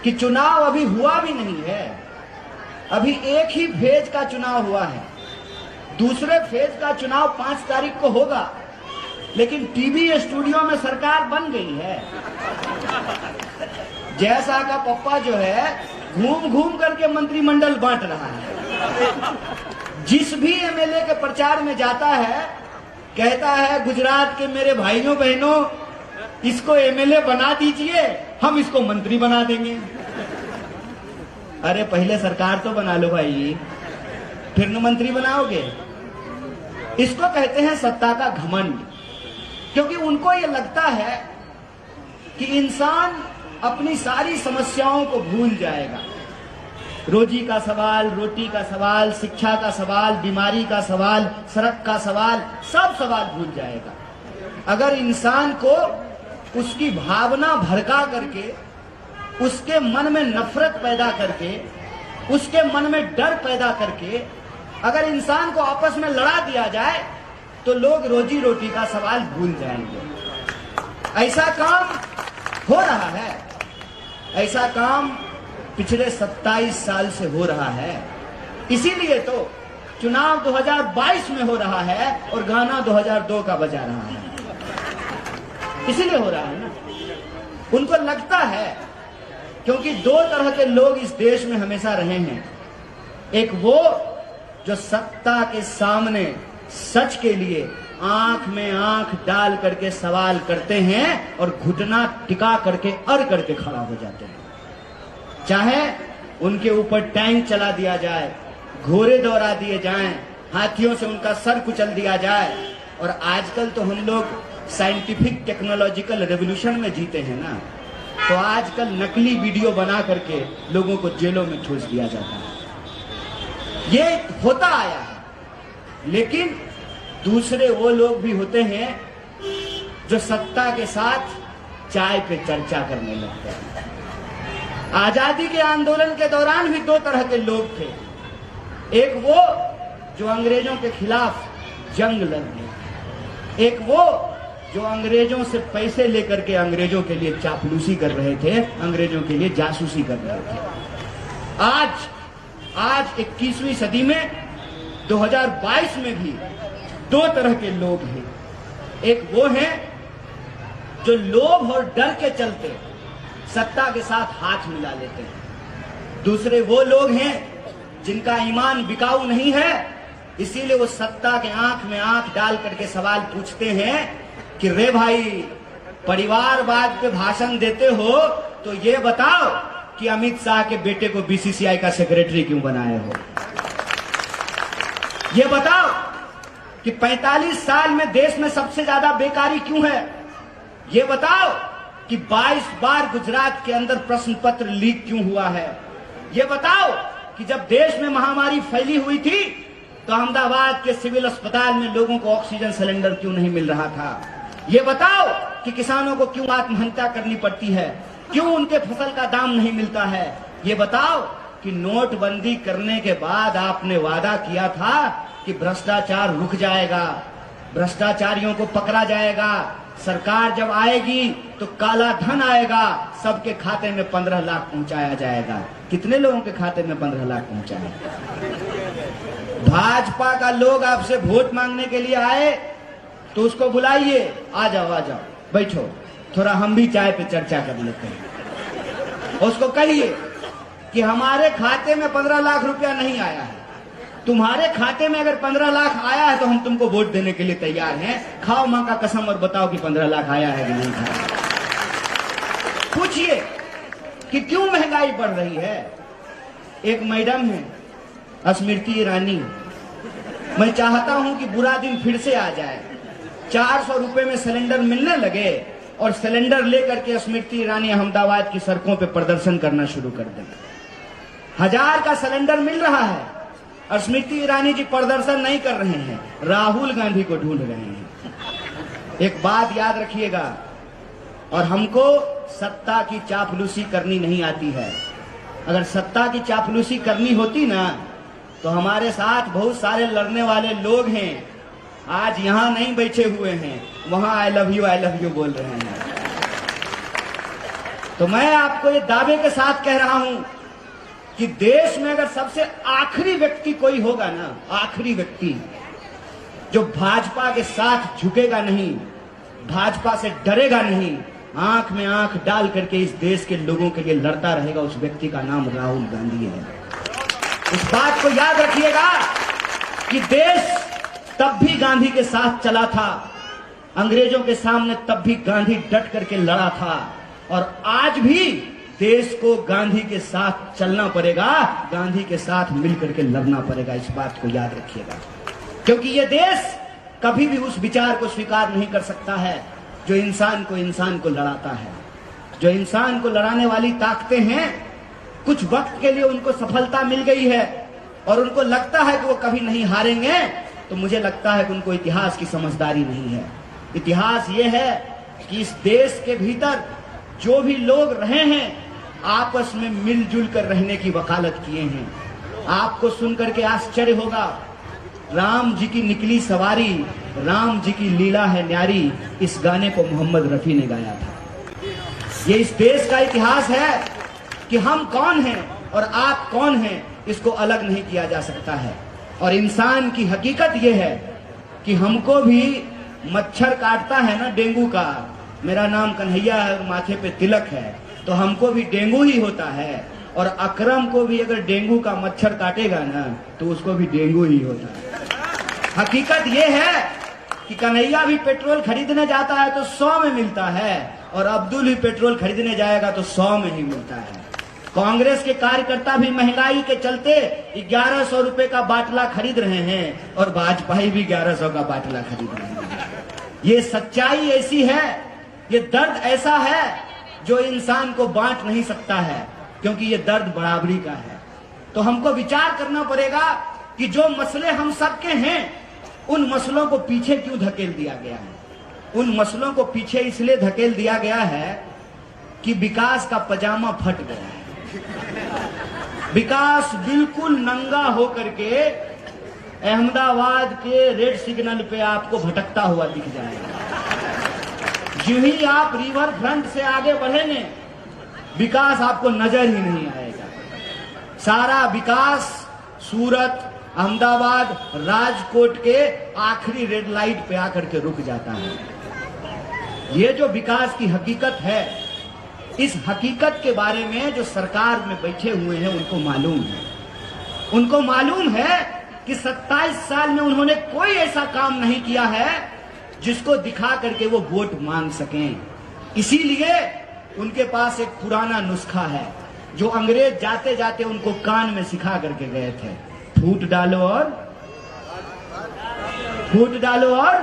कि चुनाव अभी हुआ भी नहीं है। अभी एक ही फेज का चुनाव हुआ है, दूसरे फेज का चुनाव 5 तारीख को होगा, लेकिन टीवी स्टूडियो में सरकार बन गई है। जैसा का पप्पा जो है घूम घूम करके मंत्रिमंडल बांट रहा है। जिस भी एमएलए के प्रचार में जाता है कहता है गुजरात के मेरे भाइयों बहनों इसको एमएलए बना दीजिए, हम इसको मंत्री बना देंगे। अरे पहले सरकार तो बना लो भाई, फिर न मंत्री बनाओगे। इसको कहते हैं सत्ता का घमंड, क्योंकि उनको यह लगता है कि इंसान अपनी सारी समस्याओं को भूल जाएगा। रोजी का सवाल, रोटी का सवाल, शिक्षा का सवाल, बीमारी का सवाल, सड़क का सवाल, सब सवाल भूल जाएगा। अगर इंसान को उसकी भावना भड़का करके, उसके मन में नफरत पैदा करके, उसके मन में डर पैदा करके अगर इंसान को आपस में लड़ा दिया जाए तो लोग रोजी रोटी का सवाल भूल जाएंगे। ऐसा काम हो रहा है, ऐसा काम पिछले 27 साल से हो रहा है। इसीलिए तो चुनाव 2022 में हो रहा है और गाना 2002 का बजा रहा है। इसीलिए हो रहा है ना। उनको लगता है, क्योंकि 2 तरह के लोग इस देश में हमेशा रहे हैं। एक वो जो सत्ता के सामने सच के लिए आंख में आंख डाल करके सवाल करते हैं और घुटना टिका करके अड़ करके खड़ा हो जाते हैं। चाहे उनके ऊपर टैंक चला दिया जाए, घोड़े दौड़ा दिए जाएं, हाथियों से उनका सर कुचल दिया जाए। और आजकल तो हम लोग साइंटिफिक टेक्नोलॉजिकल रेवोल्यूशन में जीते हैं ना, तो आजकल नकली वीडियो बना करके लोगों को जेलों में ठूस दिया जाता है। ये होता आया है। लेकिन दूसरे वो लोग भी होते हैं जो सत्ता के साथ चाय पे चर्चा करने लगते हैं। आजादी के आंदोलन के दौरान भी 2 तरह के लोग थे। एक वो जो अंग्रेजों के खिलाफ जंग लड़ रहे, एक वो जो अंग्रेजों से पैसे लेकर के अंग्रेजों के लिए चापलूसी कर रहे थे, अंग्रेजों के लिए जासूसी कर रहे थे। आज 21वीं सदी में 2022 में भी 2 तरह के लोग हैं। एक वो हैं जो लोभ और डर के चलते सत्ता के साथ हाथ मिला लेते हैं। दूसरे वो लोग हैं जिनका ईमान बिकाऊ नहीं है, इसीलिए वो सत्ता के आंख में आंख डाल करके सवाल पूछते हैं कि रे भाई, परिवारवाद पे भाषण देते हो तो ये बताओ कि अमित शाह के बेटे को बीसीसीआई का सेक्रेटरी क्यों बनाए हो? ये बताओ कि 45 साल में देश में सबसे ज्यादा बेकारी क्यों है? ये बताओ कि 22 बार गुजरात के अंदर प्रश्न पत्र लीक क्यों हुआ है? ये बताओ कि जब देश में महामारी फैली हुई थी तो अहमदाबाद के सिविल अस्पताल में लोगों को ऑक्सीजन सिलेंडर क्यों नहीं मिल रहा था? ये बताओ कि किसानों को क्यों आत्महत्या करनी पड़ती है, क्यों उनके फसल का दाम नहीं मिलता है? ये बताओ कि नोटबंदी करने के बाद आपने वादा किया था कि भ्रष्टाचार रुक जाएगा, भ्रष्टाचारियों को पकड़ा जाएगा, सरकार जब आएगी तो काला धन आएगा, सबके खाते में 15 लाख पहुंचाया जाएगा। कितने लोगों के खाते में 15 लाख पहुंचाए? भाजपा का लोग आपसे वोट मांगने के लिए आए तो उसको बुलाइए, आ जाओ बैठो, थोड़ा हम भी चाय पे चर्चा कर लेते हैं। उसको कहिए कि हमारे खाते में 15 लाख रुपया नहीं आया है, तुम्हारे खाते में अगर 15 लाख आया है तो हम तुमको वोट देने के लिए तैयार हैं। खाओ मां का कसम और बताओ कि 15 लाख आया है कि नहीं खाया। पूछिए कि क्यों महंगाई बढ़ रही है। एक मैडम है स्मृति ईरानी, मैं चाहता हूं कि बुरा दिन फिर से आ जाए, 400 रुपए में सिलेंडर मिलने लगे और सिलेंडर लेकर के स्मृति ईरानी अहमदाबाद की सड़कों पे प्रदर्शन करना शुरू कर दें। 1000 का सिलेंडर मिल रहा है और स्मृति ईरानी जी प्रदर्शन नहीं कर रहे हैं, राहुल गांधी को ढूंढ रहे हैं। एक बात याद रखिएगा, और हमको सत्ता की चापलूसी करनी नहीं आती है। अगर सत्ता की चापलूसी करनी होती ना तो हमारे साथ बहुत सारे लड़ने वाले लोग हैं, आज यहां नहीं बैठे हुए हैं, वहां आई लव यू बोल रहे हैं। तो मैं आपको ये दावे के साथ कह रहा हूं कि देश में अगर सबसे आखिरी व्यक्ति कोई होगा ना, आखिरी व्यक्ति जो भाजपा के साथ झुकेगा नहीं, भाजपा से डरेगा नहीं, आंख में आंख डाल करके इस देश के लोगों के लिए लड़ता रहेगा, उस व्यक्ति का नाम राहुल गांधी है। इस बात को याद रखिएगा कि देश तब भी गांधी के साथ चला था, अंग्रेजों के सामने तब भी गांधी डट करके लड़ा था, और आज भी देश को गांधी के साथ चलना पड़ेगा, गांधी के साथ मिलकर के लड़ना पड़ेगा। इस बात को याद रखिएगा, क्योंकि यह देश कभी भी उस विचार को स्वीकार नहीं कर सकता है जो इंसान को लड़ाता है। जो इंसान को लड़ाने वाली ताकतें हैं, कुछ वक्त के लिए उनको सफलता मिल गई है और उनको लगता है कि वो कभी नहीं हारेंगे, तो मुझे लगता है कि उनको इतिहास की समझदारी नहीं है। इतिहास ये है कि इस देश के भीतर जो भी लोग रहे हैं आपस में मिलजुल कर रहने की वकालत किए हैं। आपको सुनकर के आश्चर्य होगा, राम जी की निकली सवारी, राम जी की लीला है न्यारी, इस गाने को मोहम्मद रफी ने गाया था। ये इस देश का इतिहास है कि हम कौन हैं और आप कौन हैं, इसको अलग नहीं किया जा सकता है। और इंसान की हकीकत यह है कि हमको भी मच्छर काटता है ना डेंगू का, मेरा नाम कन्हैया है और माथे पे तिलक है, तो हमको भी डेंगू ही होता है। और अकरम को भी अगर डेंगू का मच्छर काटेगा ना तो उसको भी डेंगू ही होता है। हकीकत यह है कि कन्हैया भी पेट्रोल खरीदने जाता है तो 100 में मिलता है, और अब्दुल भी पेट्रोल खरीदने जाएगा तो 100 में ही मिलता है। कांग्रेस के कार्यकर्ता भी महंगाई के चलते 1100 रुपए का बाटला खरीद रहे हैं और वाजपेयी भी 1100 का बाटला खरीद रहे हैं। ये सच्चाई ऐसी है, ये दर्द ऐसा है जो इंसान को बांट नहीं सकता है, क्योंकि ये दर्द बराबरी का है। तो हमको विचार करना पड़ेगा कि जो मसले हम सबके हैं, उन मसलों को पीछे क्यों धकेल दिया गया है। उन मसलों को पीछे इसलिए धकेल दिया गया है कि विकास का पजामा फट गया है। विकास बिल्कुल नंगा होकर के अहमदाबाद के रेड सिग्नल पे आपको भटकता हुआ दिख जाएगा। जो ही आप रिवर फ्रंट से आगे बढ़ेंगे, विकास आपको नजर ही नहीं आएगा। सारा विकास सूरत, अहमदाबाद, राजकोट के आखिरी रेड लाइट पे आकर के रुक जाता है। ये जो विकास की हकीकत है, इस हकीकत के बारे में जो सरकार में बैठे हुए हैं उनको मालूम है। उनको मालूम है कि 27 साल में उन्होंने कोई ऐसा काम नहीं किया है जिसको दिखा करके वो वोट मांग सकें। इसीलिए उनके पास एक पुराना नुस्खा है जो अंग्रेज जाते जाते उनको कान में सिखा करके गए थे, फूट डालो और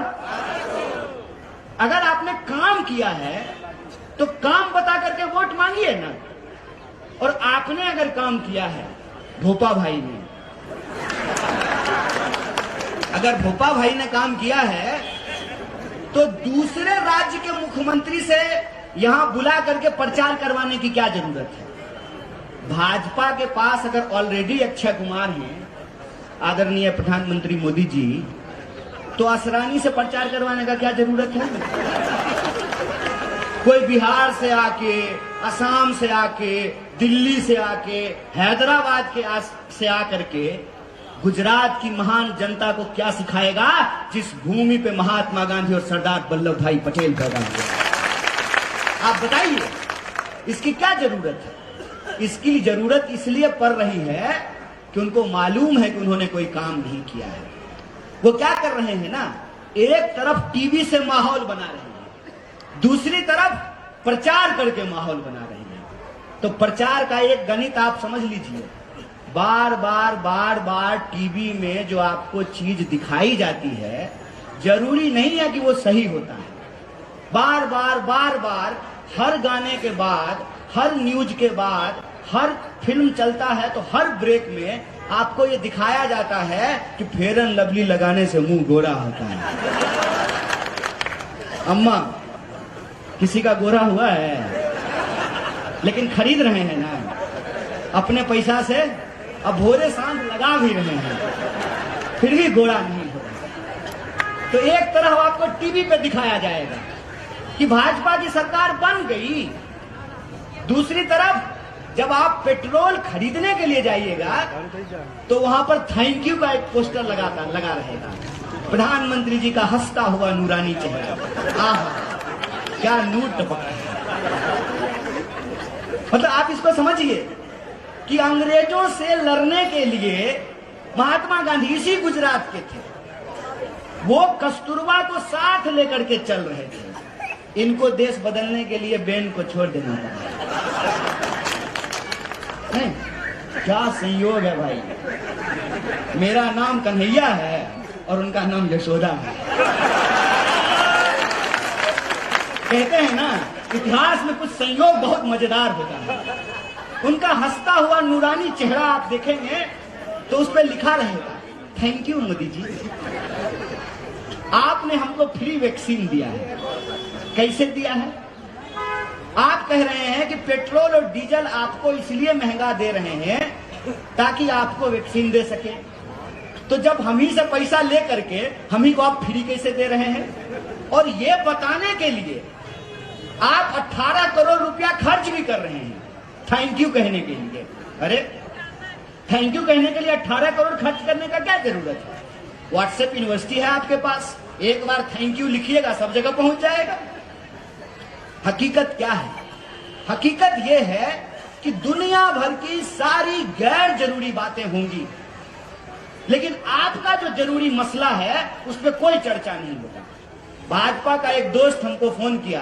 अगर आपने काम किया है तो काम बता करके वोट मांगिए ना। और आपने अगर काम किया है, भोपा भाई ने अगर भोपा भाई ने काम किया है तो दूसरे राज्य के मुख्यमंत्री से यहां बुला करके प्रचार करवाने की क्या जरूरत है। भाजपा के पास अगर ऑलरेडी अक्षय कुमार हैं, आदरणीय प्रधानमंत्री मोदी जी, तो असरानी से प्रचार करवाने का क्या जरूरत है। कोई बिहार से आके, असम से आके, दिल्ली से आके, हैदराबाद के से आकर के गुजरात की महान जनता को क्या सिखाएगा जिस भूमि पे महात्मा गांधी और सरदार वल्लभ भाई पटेल पैदा हुए। आप बताइए इसकी क्या जरूरत है। इसकी जरूरत इसलिए पड़ रही है कि उनको मालूम है कि उन्होंने कोई काम नहीं किया है। वो क्या कर रहे हैं ना, एक तरफ टीवी से माहौल बना रहे हैं, दूसरी तरफ प्रचार करके माहौल बना रहे हैं। तो प्रचार का एक गणित आप समझ लीजिए, बार बार टीवी में जो आपको चीज दिखाई जाती है जरूरी नहीं है कि वो सही होता है। बार बार हर गाने के बाद, हर न्यूज के बाद, हर फिल्म चलता है तो हर ब्रेक में आपको ये दिखाया जाता है कि फेयर एंड लवली लगाने से मुंह गोरा होता है। अम्मा, किसी का गोरा हुआ है? लेकिन खरीद रहे हैं ना अपने पैसा से, अब भोरे सांझ लगा भी रहे हैं, फिर भी गोरा नहीं हो रहा। तो एक तरफ आपको टीवी पे दिखाया जाएगा कि भाजपा की सरकार बन गई, दूसरी तरफ जब आप पेट्रोल खरीदने के लिए जाइएगा तो वहां पर थैंक यू का एक पोस्टर लगा रहेगा, प्रधानमंत्री जी का हंसता हुआ नूरानी चेहरा। आहा, क्या नूर टपकता है। मतलब आप इसको समझिए कि अंग्रेजों से लड़ने के लिए महात्मा गांधी इसी गुजरात के थे, वो कस्तूरबा को साथ लेकर के चल रहे थे। इनको देश बदलने के लिए बेन को छोड़ देना पड़ा। नहीं, क्या संयोग है भाई। मेरा नाम कन्हैया है और उनका नाम यशोदा है। कहते हैं ना, इतिहास में कुछ संयोग बहुत मजेदार होता है। उनका हंसता हुआ नूरानी चेहरा आप देखेंगे तो उस पर लिखा रहेगा, थैंक यू मोदी जी, आपने हमको फ्री वैक्सीन दिया है। कैसे दिया है? आप कह रहे हैं कि पेट्रोल और डीजल आपको इसलिए महंगा दे रहे हैं ताकि आपको वैक्सीन दे सके। तो जब हम ही से पैसा ले करके हम ही को आप फ्री कैसे दे रहे हैं? और ये बताने के लिए आप 18 करोड़ रुपया खर्च भी कर रहे हैं थैंक यू कहने के लिए। अरे थैंक यू कहने के लिए 18 करोड़ खर्च करने का क्या जरूरत है? व्हाट्सएप यूनिवर्सिटी है आपके पास, एक बार थैंक यू लिखिएगा, सब जगह पहुंच जाएगा। हकीकत क्या है? हकीकत यह है कि दुनिया भर की सारी गैर जरूरी बातें होंगी, लेकिन आपका जो जरूरी मसला है उस पर कोई चर्चा नहीं होगा। भाजपा का एक दोस्त हमको फोन किया,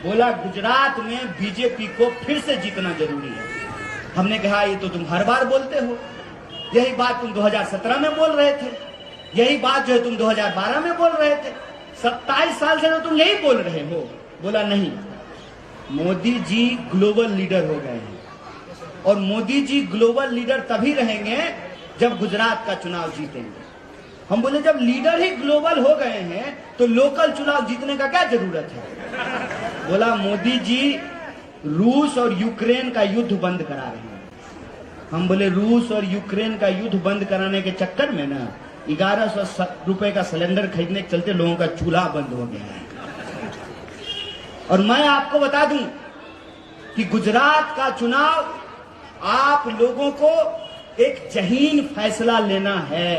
बोला गुजरात में बीजेपी को फिर से जीतना जरूरी है। हमने कहा ये तो तुम हर बार बोलते हो, यही बात तुम 2017 में बोल रहे थे, यही बात जो है तुम 2012 में बोल रहे थे, 27 साल से तो तुम यही बोल रहे हो। बोला नहीं, मोदी जी ग्लोबल लीडर हो गए हैं और मोदी जी ग्लोबल लीडर तभी रहेंगे जब गुजरात का चुनाव जीतेंगे। हम बोले जब लीडर ही ग्लोबल हो गए हैं तो लोकल चुनाव जीतने का क्या जरूरत है? बोला मोदी जी रूस और यूक्रेन का युद्ध बंद करा रहे हैं। हम बोले रूस और यूक्रेन का युद्ध बंद कराने के चक्कर में ना 1100 रुपए का सिलेंडर खरीदने के चलते लोगों का चूल्हा बंद हो गया है। और मैं आपको बता दूं कि गुजरात का चुनाव आप लोगों को एक जहीन फैसला लेना है।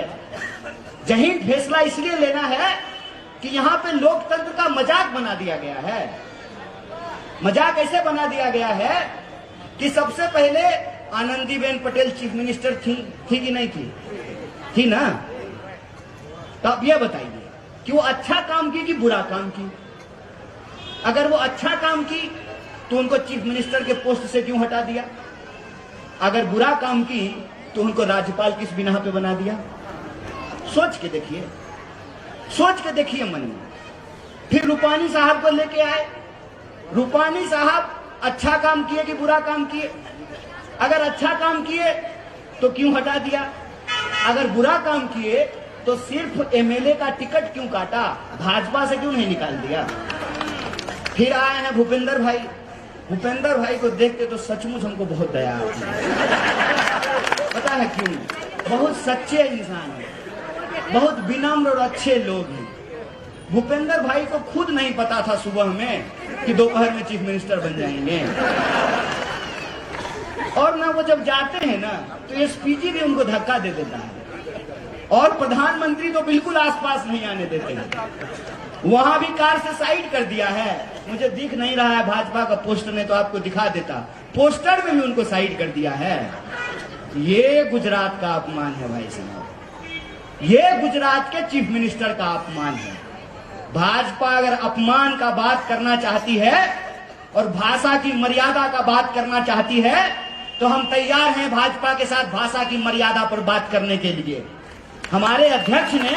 जहीन फैसला इसलिए लेना है कि यहां पे लोकतंत्र का मजाक बना दिया गया है। मजाक ऐसे बना दिया गया है कि सबसे पहले आनंदीबेन पटेल चीफ मिनिस्टर थी कि नहीं थी? थी ना? तो अब यह बताइए कि वो अच्छा काम की कि बुरा काम की? अगर वो अच्छा काम की तो उनको चीफ मिनिस्टर के पोस्ट से क्यों हटा दिया? अगर बुरा काम की तो उनको राज्यपाल किस बिना पे बना दिया? सोच के देखिए, सोच के देखिए मन में। फिर रूपानी साहब को लेके आए। रूपानी साहब अच्छा काम किए कि बुरा काम किए? अगर अच्छा काम किए तो क्यों हटा दिया? अगर बुरा काम किए तो सिर्फ एमएलए का टिकट क्यों काटा? भाजपा से क्यों नहीं निकाल दिया? फिर आए हैं भूपेंद्र भाई। भूपेंद्र भाई को देखते तो सचमुच हमको बहुत दया आती है। पता है क्यों? बहुत सच्चे इंसान हैं, बहुत विनम्र और अच्छे लोग हैं। भूपेंद्र भाई को खुद नहीं पता था सुबह में कि दोपहर में चीफ मिनिस्टर बन जाएंगे। और ना वो जब जाते हैं ना तो एसपीजी भी उनको धक्का दे देता है और प्रधानमंत्री तो बिल्कुल आसपास नहीं आने देते हैं। वहां भी कार से साइड कर दिया है। मुझे दिख नहीं रहा है भाजपा का पोस्टर, ने तो आपको दिखा देता। पोस्टर में भी उनको साइड कर दिया है। ये गुजरात का अपमान है भाई साहब, ये गुजरात के चीफ मिनिस्टर का अपमान है। भाजपा अगर अपमान का बात करना चाहती है और भाषा की मर्यादा का बात करना चाहती है तो हम तैयार हैं भाजपा के साथ भाषा की मर्यादा पर बात करने के लिए। हमारे अध्यक्ष ने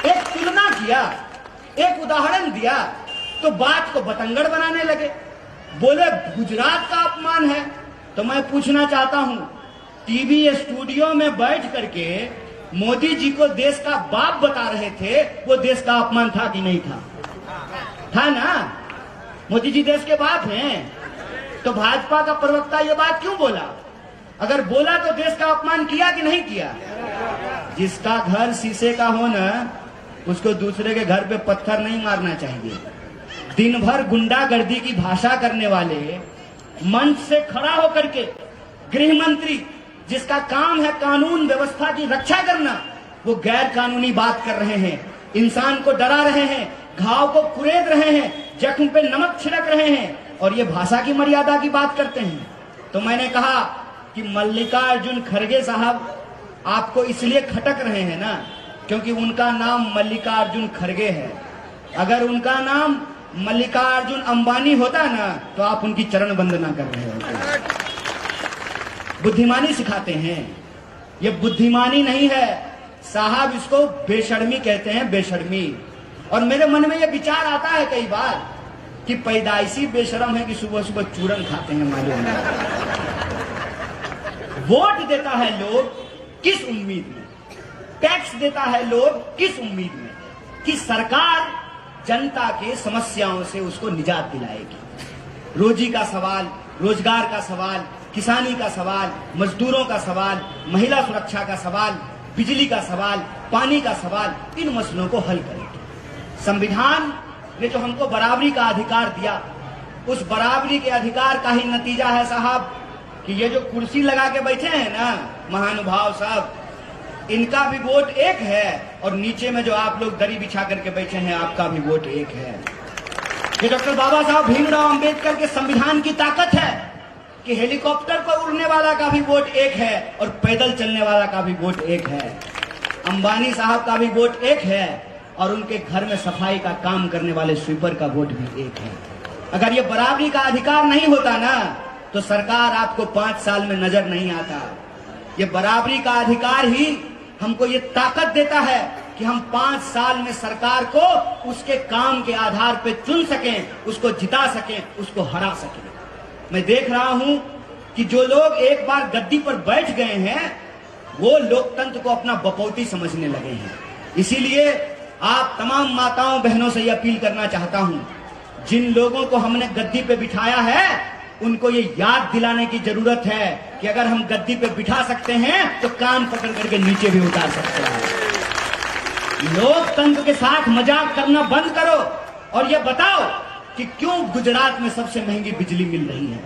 एक तुलना किया, एक उदाहरण दिया तो बात को बतंगड़ बनाने लगे, बोले गुजरात का अपमान है। तो मैं पूछना चाहता हूं, टीवी स्टूडियो में बैठ करके मोदी जी को देश का बाप बता रहे थे, वो देश का अपमान था कि नहीं था? था ना? मोदी जी देश के बाप हैं। तो भाजपा का प्रवक्ता ये बात क्यों बोला? अगर बोला तो देश का अपमान किया कि नहीं किया? जिसका घर शीशे का हो ना, उसको दूसरे के घर पे पत्थर नहीं मारना चाहिए। दिन भर गुंडागर्दी की भाषा करने वाले मंच से खड़ा होकर के गृह मंत्री, जिसका काम है कानून व्यवस्था की रक्षा करना, वो गैर कानूनी बात कर रहे हैं, इंसान को डरा रहे हैं, घाव को कुरेद रहे हैं, जख्म पे नमक छिड़क रहे हैं और ये भाषा की मर्यादा की बात करते हैं। तो मैंने कहा कि मल्लिकार्जुन खड़गे साहब आपको इसलिए खटक रहे हैं ना क्योंकि उनका नाम मल्लिकार्जुन खड़गे है। अगर उनका नाम मल्लिकार्जुन अंबानी होता ना तो आप उनकी चरण वंदना कर रहे होते। बुद्धिमानी सिखाते हैं, ये बुद्धिमानी नहीं है साहब, इसको बेशर्मी कहते हैं, बेशर्मी। और मेरे मन में ये विचार आता है कई बार कि पैदाइशी बेशरम है कि सुबह सुबह चूरन खाते हैं मालूम है। वोट देता है लोग किस उम्मीद में, टैक्स देता है लोग किस उम्मीद में कि सरकार जनता के समस्याओं से उसको निजात दिलाएगी। रोजी का सवाल, रोजगार का सवाल, किसानी का सवाल, मजदूरों का सवाल, महिला सुरक्षा का सवाल, बिजली का सवाल, पानी का सवाल, इन मसलों को हल करेगी। संविधान ने जो हमको बराबरी का अधिकार दिया, उस बराबरी के अधिकार का ही नतीजा है साहब कि ये जो कुर्सी लगा के बैठे हैं ना महानुभाव साहब, इनका भी वोट एक है और नीचे में जो आप लोग दरी बिछा करके बैठे हैं आपका भी वोट एक है। ये डॉक्टर बाबा साहब भीमराव अंबेडकर के संविधान की ताकत है कि हेलीकॉप्टर पर उड़ने वाला का भी वोट एक है और पैदल चलने वाला का भी वोट एक है। अंबानी साहब का भी वोट एक है और उनके घर में सफाई का काम करने वाले स्वीपर का वोट भी एक है। अगर ये बराबरी का अधिकार नहीं होता ना तो सरकार आपको 5 साल में नजर नहीं आता। ये बराबरी का अधिकार ही हमको ये ताकत देता है कि हम 5 साल में सरकार को उसके काम के आधार पे चुन सकें, उसको जिता सकें, उसको हरा सकें। मैं देख रहा हूं कि जो लोग एक बार गद्दी पर बैठ गए हैं वो लोकतंत्र को अपना बपौती समझने लगे हैं। इसीलिए आप तमाम माताओं बहनों से यह अपील करना चाहता हूं, जिन लोगों को हमने गद्दी पे बिठाया है उनको ये याद दिलाने की जरूरत है कि अगर हम गद्दी पे बिठा सकते हैं तो कान पकड़ करके नीचे भी उतार सकते हैं। लोकतंत्र के साथ मजाक करना बंद करो और ये बताओ कि क्यों गुजरात में सबसे महंगी बिजली मिल रही है।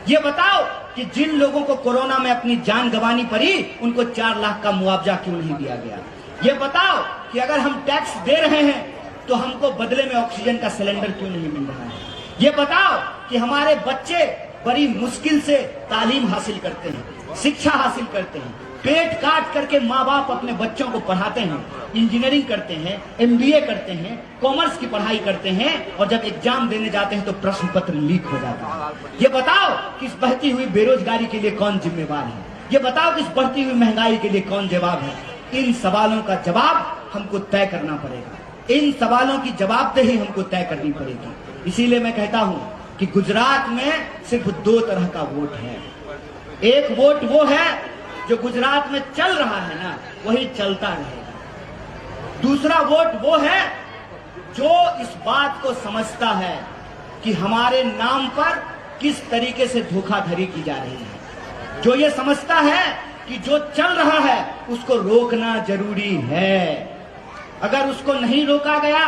ये बताओ कि जिन लोगों को कोरोना में अपनी जान गंवानी पड़ी उनको 4 लाख का मुआवजा क्यों नहीं दिया गया। ये बताओ कि अगर हम टैक्स दे रहे हैं तो हमको बदले में ऑक्सीजन का सिलेंडर क्यों नहीं मिल रहा है। ये बताओ कि हमारे बच्चे बड़ी मुश्किल से तालीम हासिल करते हैं, शिक्षा हासिल करते हैं, पेट काट करके माँ बाप अपने बच्चों को पढ़ाते हैं, इंजीनियरिंग करते हैं, MBA करते हैं, कॉमर्स की पढ़ाई करते हैं और जब एग्जाम देने जाते हैं तो प्रश्न पत्र लीक हो जाता है। ये बताओ कि इस बढ़ती हुई बेरोजगारी के लिए कौन जिम्मेवार है। ये बताओ कि इस बढ़ती हुई महंगाई के लिए कौन जवाब है। इन सवालों का जवाब हमको तय करना पड़ेगा, इन सवालों की जवाबदेही हमको तय करनी पड़ेगी। इसीलिए मैं कहता हूं कि गुजरात में सिर्फ 2 तरह का वोट है। एक वोट वो है जो गुजरात में चल रहा है ना वही चलता रहेगा। दूसरा वोट वो है जो इस बात को समझता है कि हमारे नाम पर किस तरीके से धोखाधड़ी की जा रही है, जो ये समझता है कि जो चल रहा है उसको रोकना जरूरी है। अगर उसको नहीं रोका गया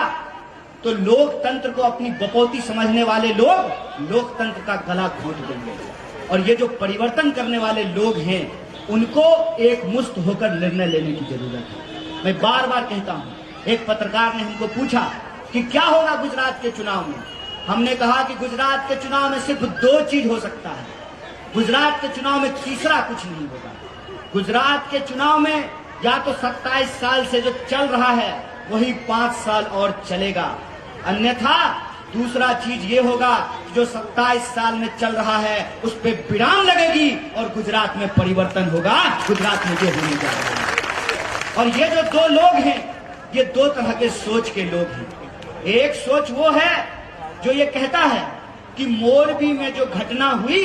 तो लोकतंत्र को अपनी बपौती समझने वाले लोग लोकतंत्र का गला घोंट देंगे और ये जो परिवर्तन करने वाले लोग हैं उनको एक मुश्त होकर निर्णय लेने की जरूरत है। मैं बार बार कहता हूं, एक पत्रकार ने हमको पूछा कि क्या होगा गुजरात के चुनाव में। हमने कहा कि गुजरात के चुनाव में सिर्फ 2 चीज हो सकता है। गुजरात के चुनाव में तीसरा कुछ नहीं होगा। गुजरात के चुनाव में या तो 27 साल से जो चल रहा है वही 5 साल और चलेगा, अन्यथा दूसरा चीज ये होगा जो 27 साल में चल रहा है उस पे विराम लगेगी और गुजरात में परिवर्तन होगा। गुजरात में ये होने जा रहा है। और ये जो 2 लोग हैं ये 2 तरह के सोच के लोग हैं। एक सोच वो है जो ये कहता है कि मोरबी में जो घटना हुई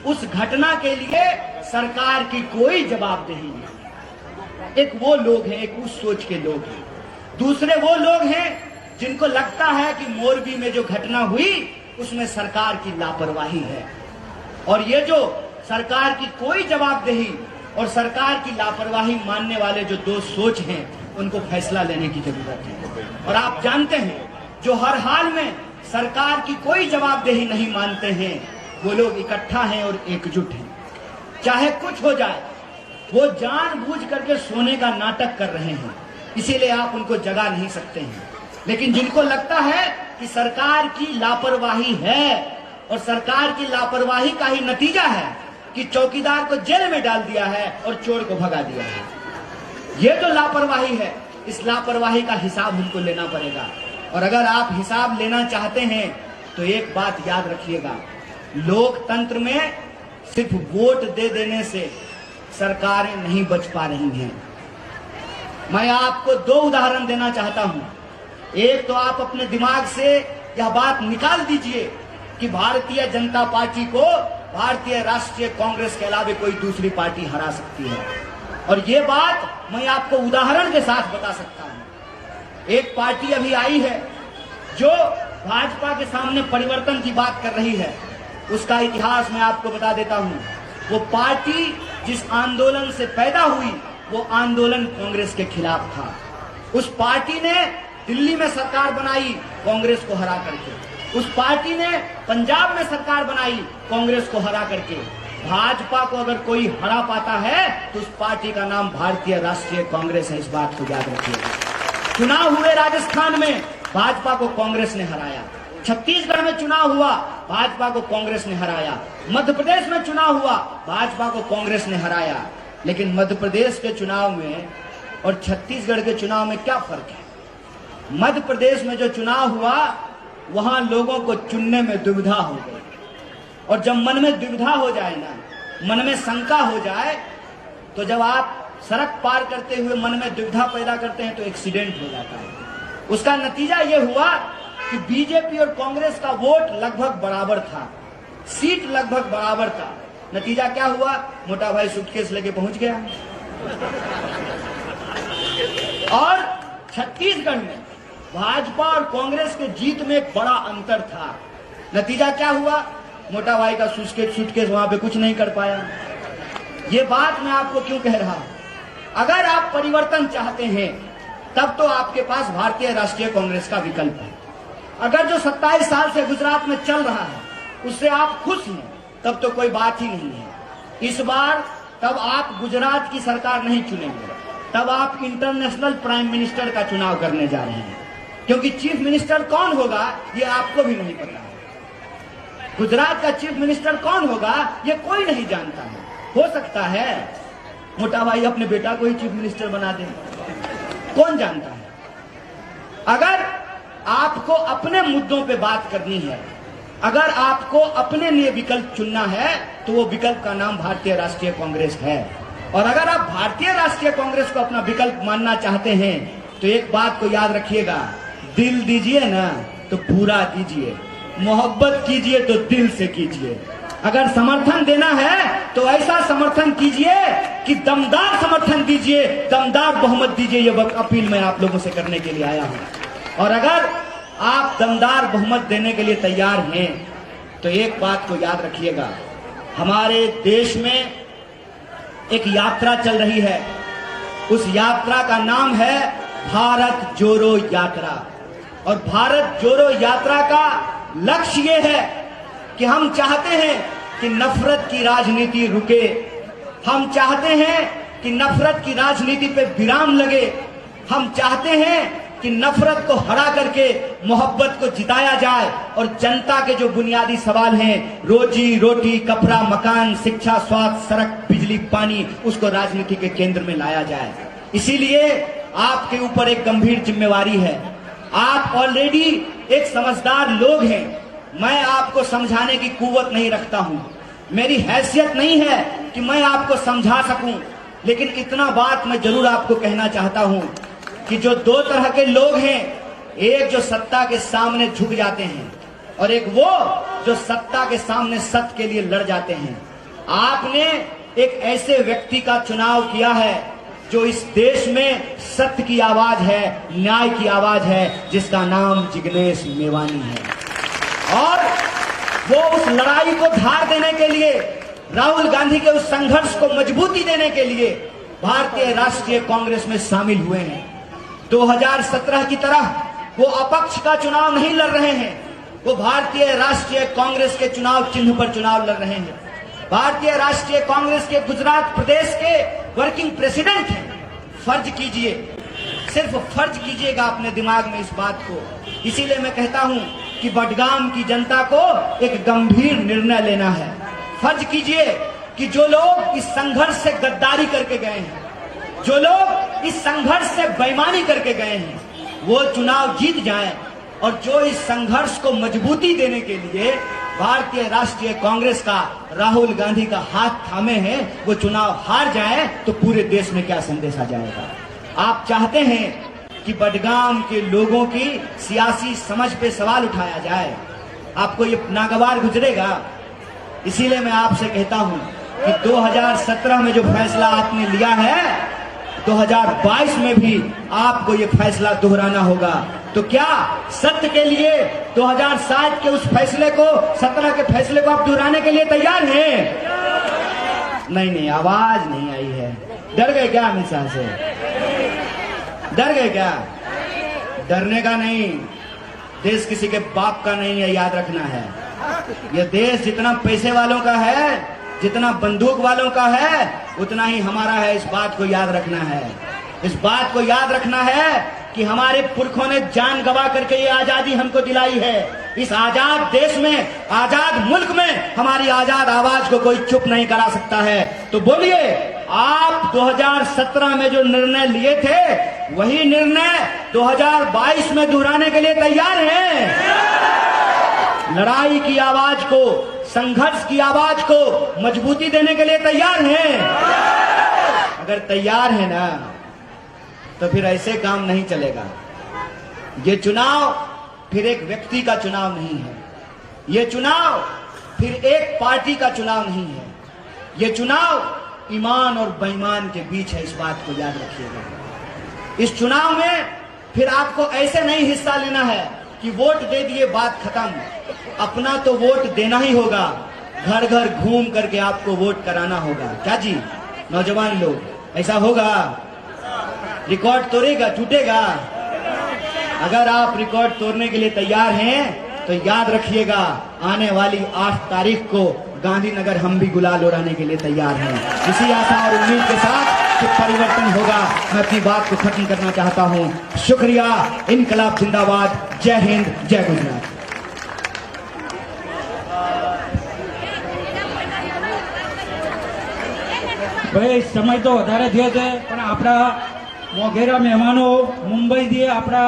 उस घटना के लिए सरकार की कोई जवाबदेही नहीं। एक वो लोग हैं, एक उस सोच के लोग हैं। दूसरे वो लोग हैं जिनको लगता है कि मोरबी में जो घटना हुई उसमें सरकार की लापरवाही है और ये जो सरकार की कोई जवाबदेही और सरकार की लापरवाही मानने वाले जो 2 सोच हैं उनको फैसला लेने की जरूरत है। और आप जानते हैं जो हर हाल में सरकार की कोई जवाबदेही नहीं मानते हैं वो लोग इकट्ठा हैं और एकजुट हैं। चाहे कुछ हो जाए, वो जानबूझ करके सोने का नाटक कर रहे हैं, इसीलिए आप उनको जगा नहीं सकते हैं। लेकिन जिनको लगता है कि सरकार की लापरवाही है और सरकार की लापरवाही का ही नतीजा है कि चौकीदार को जेल में डाल दिया है और चोर को भगा दिया है, ये जो लापरवाही है, इस लापरवाही का हिसाब हमको लेना पड़ेगा। और अगर आप हिसाब लेना चाहते हैं तो एक बात याद रखिएगा, लोकतंत्र में सिर्फ वोट दे देने से सरकारें नहीं बच पा रही हैं। मैं आपको दो उदाहरण देना चाहता हूं। एक तो आप अपने दिमाग से यह बात निकाल दीजिए कि भारतीय जनता पार्टी को भारतीय राष्ट्रीय कांग्रेस के अलावा कोई दूसरी पार्टी हरा सकती है, और ये बात मैं आपको उदाहरण के साथ बता सकता हूं। एक पार्टी अभी आई है जो भाजपा के सामने परिवर्तन की बात कर रही है, उसका इतिहास मैं आपको बता देता हूं। वो पार्टी जिस आंदोलन से पैदा हुई वो आंदोलन कांग्रेस के खिलाफ था। उस पार्टी ने दिल्ली में सरकार बनाई कांग्रेस को हरा करके, उस पार्टी ने पंजाब में सरकार बनाई कांग्रेस को हरा करके। भाजपा को अगर कोई हरा पाता है तो उस पार्टी का नाम भारतीय राष्ट्रीय कांग्रेस है, इस बात को याद रखिएगा। चुनाव हुए राजस्थान में, भाजपा को कांग्रेस ने हराया। छत्तीसगढ़ में चुनाव हुआ, भाजपा को कांग्रेस ने हराया। मध्य प्रदेश में चुनाव हुआ, भाजपा को कांग्रेस ने हराया। लेकिन मध्य प्रदेश के चुनाव में और छत्तीसगढ़ के चुनाव में क्या फर्क है? मध्य प्रदेश में जो चुनाव हुआ वहां लोगों को चुनने में दुविधा हो गई, और जब मन में दुविधा हो जाए ना, मन में शंका हो जाए, तो जब आप सड़क पार करते हुए मन में दुविधा पैदा करते हैं तो एक्सीडेंट हो जाता है। उसका नतीजा यह हुआ कि बीजेपी और कांग्रेस का वोट लगभग बराबर था, सीट लगभग बराबर था। नतीजा क्या हुआ? मोटा भाई सूटकेस लेके पहुंच गया। और छत्तीसगढ़ में भाजपा और कांग्रेस के जीत में एक बड़ा अंतर था। नतीजा क्या हुआ? मोटा भाई का सूटकेस वहां पे कुछ नहीं कर पाया। ये बात मैं आपको क्यों कह रहा हूं? अगर आप परिवर्तन चाहते हैं तब तो आपके पास भारतीय राष्ट्रीय कांग्रेस का विकल्प है। अगर जो 27 साल से गुजरात में चल रहा है उससे आप खुश हैं तब तो कोई बात ही नहीं है। इस बार तब आप गुजरात की सरकार नहीं चुनेंगे, तब आप इंटरनेशनल प्राइम मिनिस्टर का चुनाव करने जा रहे हैं, क्योंकि चीफ मिनिस्टर कौन होगा ये आपको भी नहीं पता है। गुजरात का चीफ मिनिस्टर कौन होगा ये कोई नहीं जानता है। हो सकता है मोटा भाई अपने बेटा को ही चीफ मिनिस्टर बना दे, कौन जानता है। अगर आपको अपने मुद्दों पे बात करनी है, अगर आपको अपने लिए विकल्प चुनना है तो वो विकल्प का नाम भारतीय राष्ट्रीय कांग्रेस है। और अगर आप भारतीय राष्ट्रीय कांग्रेस को अपना विकल्प मानना चाहते हैं तो एक बात को याद रखिएगा, दिल दीजिए ना तो पूरा दीजिए, मोहब्बत कीजिए तो दिल से कीजिए। अगर समर्थन देना है तो ऐसा समर्थन कीजिए कि दमदार समर्थन दीजिए, दमदार बहुमत दीजिए। ये अपील मैं आप लोगों से करने के लिए आया हूं। और अगर आप दमदार बहुमत देने के लिए तैयार हैं तो एक बात को याद रखिएगा, हमारे देश में एक यात्रा चल रही है, उस यात्रा का नाम है भारत जोड़ो यात्रा। और भारत जोड़ो यात्रा का लक्ष्य ये है कि हम चाहते हैं कि नफरत की राजनीति रुके, हम चाहते हैं कि नफरत की राजनीति पे विराम लगे, हम चाहते हैं कि नफरत को हरा करके मोहब्बत को जिताया जाए और जनता के जो बुनियादी सवाल हैं, रोजी रोटी, कपड़ा, मकान, शिक्षा, स्वास्थ्य, सड़क, बिजली, पानी, उसको राजनीति के केंद्र में लाया जाए। इसीलिए आपके ऊपर एक गंभीर जिम्मेवारी है। आप ऑलरेडी एक समझदार लोग हैं, मैं आपको समझाने की कुव्वत नहीं रखता हूं, मेरी हैसियत नहीं है कि मैं आपको समझा सकूं, लेकिन इतना बात मैं जरूर आपको कहना चाहता हूं कि जो दो तरह के लोग हैं, एक जो सत्ता के सामने झुक जाते हैं और एक वो जो सत्ता के सामने सत्य के लिए लड़ जाते हैं। आपने एक ऐसे व्यक्ति का चुनाव किया है जो इस देश में सत्य की आवाज है, न्याय की आवाज है, जिसका नाम जिग्नेश मेवानी है। और वो उस लड़ाई को धार देने के लिए, राहुल गांधी के उस संघर्ष को मजबूती देने के लिए भारतीय राष्ट्रीय कांग्रेस में शामिल हुए हैं। 2017 की तरह वो अपक्ष का चुनाव नहीं लड़ रहे हैं, वो भारतीय राष्ट्रीय कांग्रेस के चुनाव चिन्ह पर चुनाव लड़ रहे हैं। भारतीय राष्ट्रीय कांग्रेस के गुजरात प्रदेश के वर्किंग प्रेसिडेंट हैं। फर्ज कीजिए, सिर्फ फर्ज कीजिएगा अपने दिमाग में इस बात को। इसीलिए मैं कहता हूं कि बडगाम की जनता को एक गंभीर निर्णय लेना है। फर्ज कीजिए कि जो लोग इस संघर्ष से गद्दारी करके गए हैं, जो लोग इस संघर्ष से बेईमानी करके गए हैं, वो चुनाव जीत जाएं, और जो इस संघर्ष को मजबूती देने के लिए भारतीय राष्ट्रीय कांग्रेस का राहुल गांधी का हाथ थामे हैं, वो चुनाव हार जाएं, तो पूरे देश में क्या संदेश आ जाएगा। आप चाहते हैं कि बडगाम के लोगों की सियासी समझ पे सवाल उठाया जाए, आपको ये नागवार गुजरेगा। इसीलिए मैं आपसे कहता हूं कि 2017 में जो फैसला आपने लिया है, 2022 में भी आपको ये फैसला दोहराना होगा। तो क्या सत्य के लिए 2007 के उस फैसले को, 17 के फैसले को आप दोहराने के लिए तैयार हैं? नहीं, आवाज नहीं आई है। डर गए क्या अमित शाह से? डर गए क्या? डरने का नहीं, देश किसी के बाप का नहीं है, याद रखना है। यह देश जितना पैसे वालों का है, जितना बंदूक वालों का है, उतना ही हमारा है। इस बात को याद रखना है। इस बात को याद रखना है कि हमारे पुरखों ने जान गवा करके ये आजादी हमको दिलाई है। इस आजाद देश में, आजाद मुल्क में हमारी आजाद आवाज को कोई चुप नहीं करा सकता है। तो बोलिए, आप 2017 में जो निर्णय लिए थे, वही निर्णय 2022 में दोहराने के लिए तैयार हैं? लड़ाई की आवाज को, संघर्ष की आवाज को मजबूती देने के लिए तैयार हैं? अगर तैयार है ना, तो फिर ऐसे काम नहीं चलेगा। ये चुनाव फिर एक व्यक्ति का चुनाव नहीं है। ये चुनाव फिर एक पार्टी का चुनाव नहीं है। ये चुनाव ईमान और बेईमान के बीच है। इस बात को याद रखिएगा। इस चुनाव में फिर आपको ऐसे नहीं हिस्सा लेना है कि वोट दे दिए, बात खत्म। अपना तो वोट देना ही होगा। घर घर घूम करके आपको वोट कराना होगा। क्या जी नौजवान लोग, ऐसा होगा? रिकॉर्ड तोड़ेगा, टूटेगा? अगर आप रिकॉर्ड तोड़ने के लिए तैयार हैं, तो याद रखिएगा, आने वाली 8 तारीख को गांधीनगर हम भी गुलाल उड़ाने के लिए तैयार हैं। इसी आशा और उम्मीद के साथ कि परिवर्तन होगा, मैं अपनी बात को खत्म करना चाहता हूं। शुक्रिया। इनकलाब जिंदाबाद। जय हिंद, जय गुजरात। भाई समय तो વધારે થયો છે, પણ આપણા મોઘેરા મહેમાનો મુંબઈથી આપણા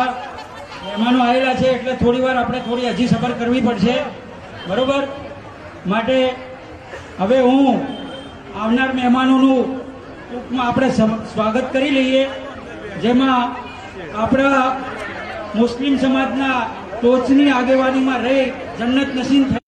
મહેમાનો આવેલા છે, એટલે થોડી વાર આપણે થોડી હજી સફર કરવી પડશે, બરોબર? માટે હવે હું આવનાર મહેમાનોનું ટૂંકમાં આપણે સ્વાગત કરી લઈએ, જેમાં આપણા મુસ્લિમ સમાજના ટોચની આગેવાનીમાં રહી જન્નત નસીબ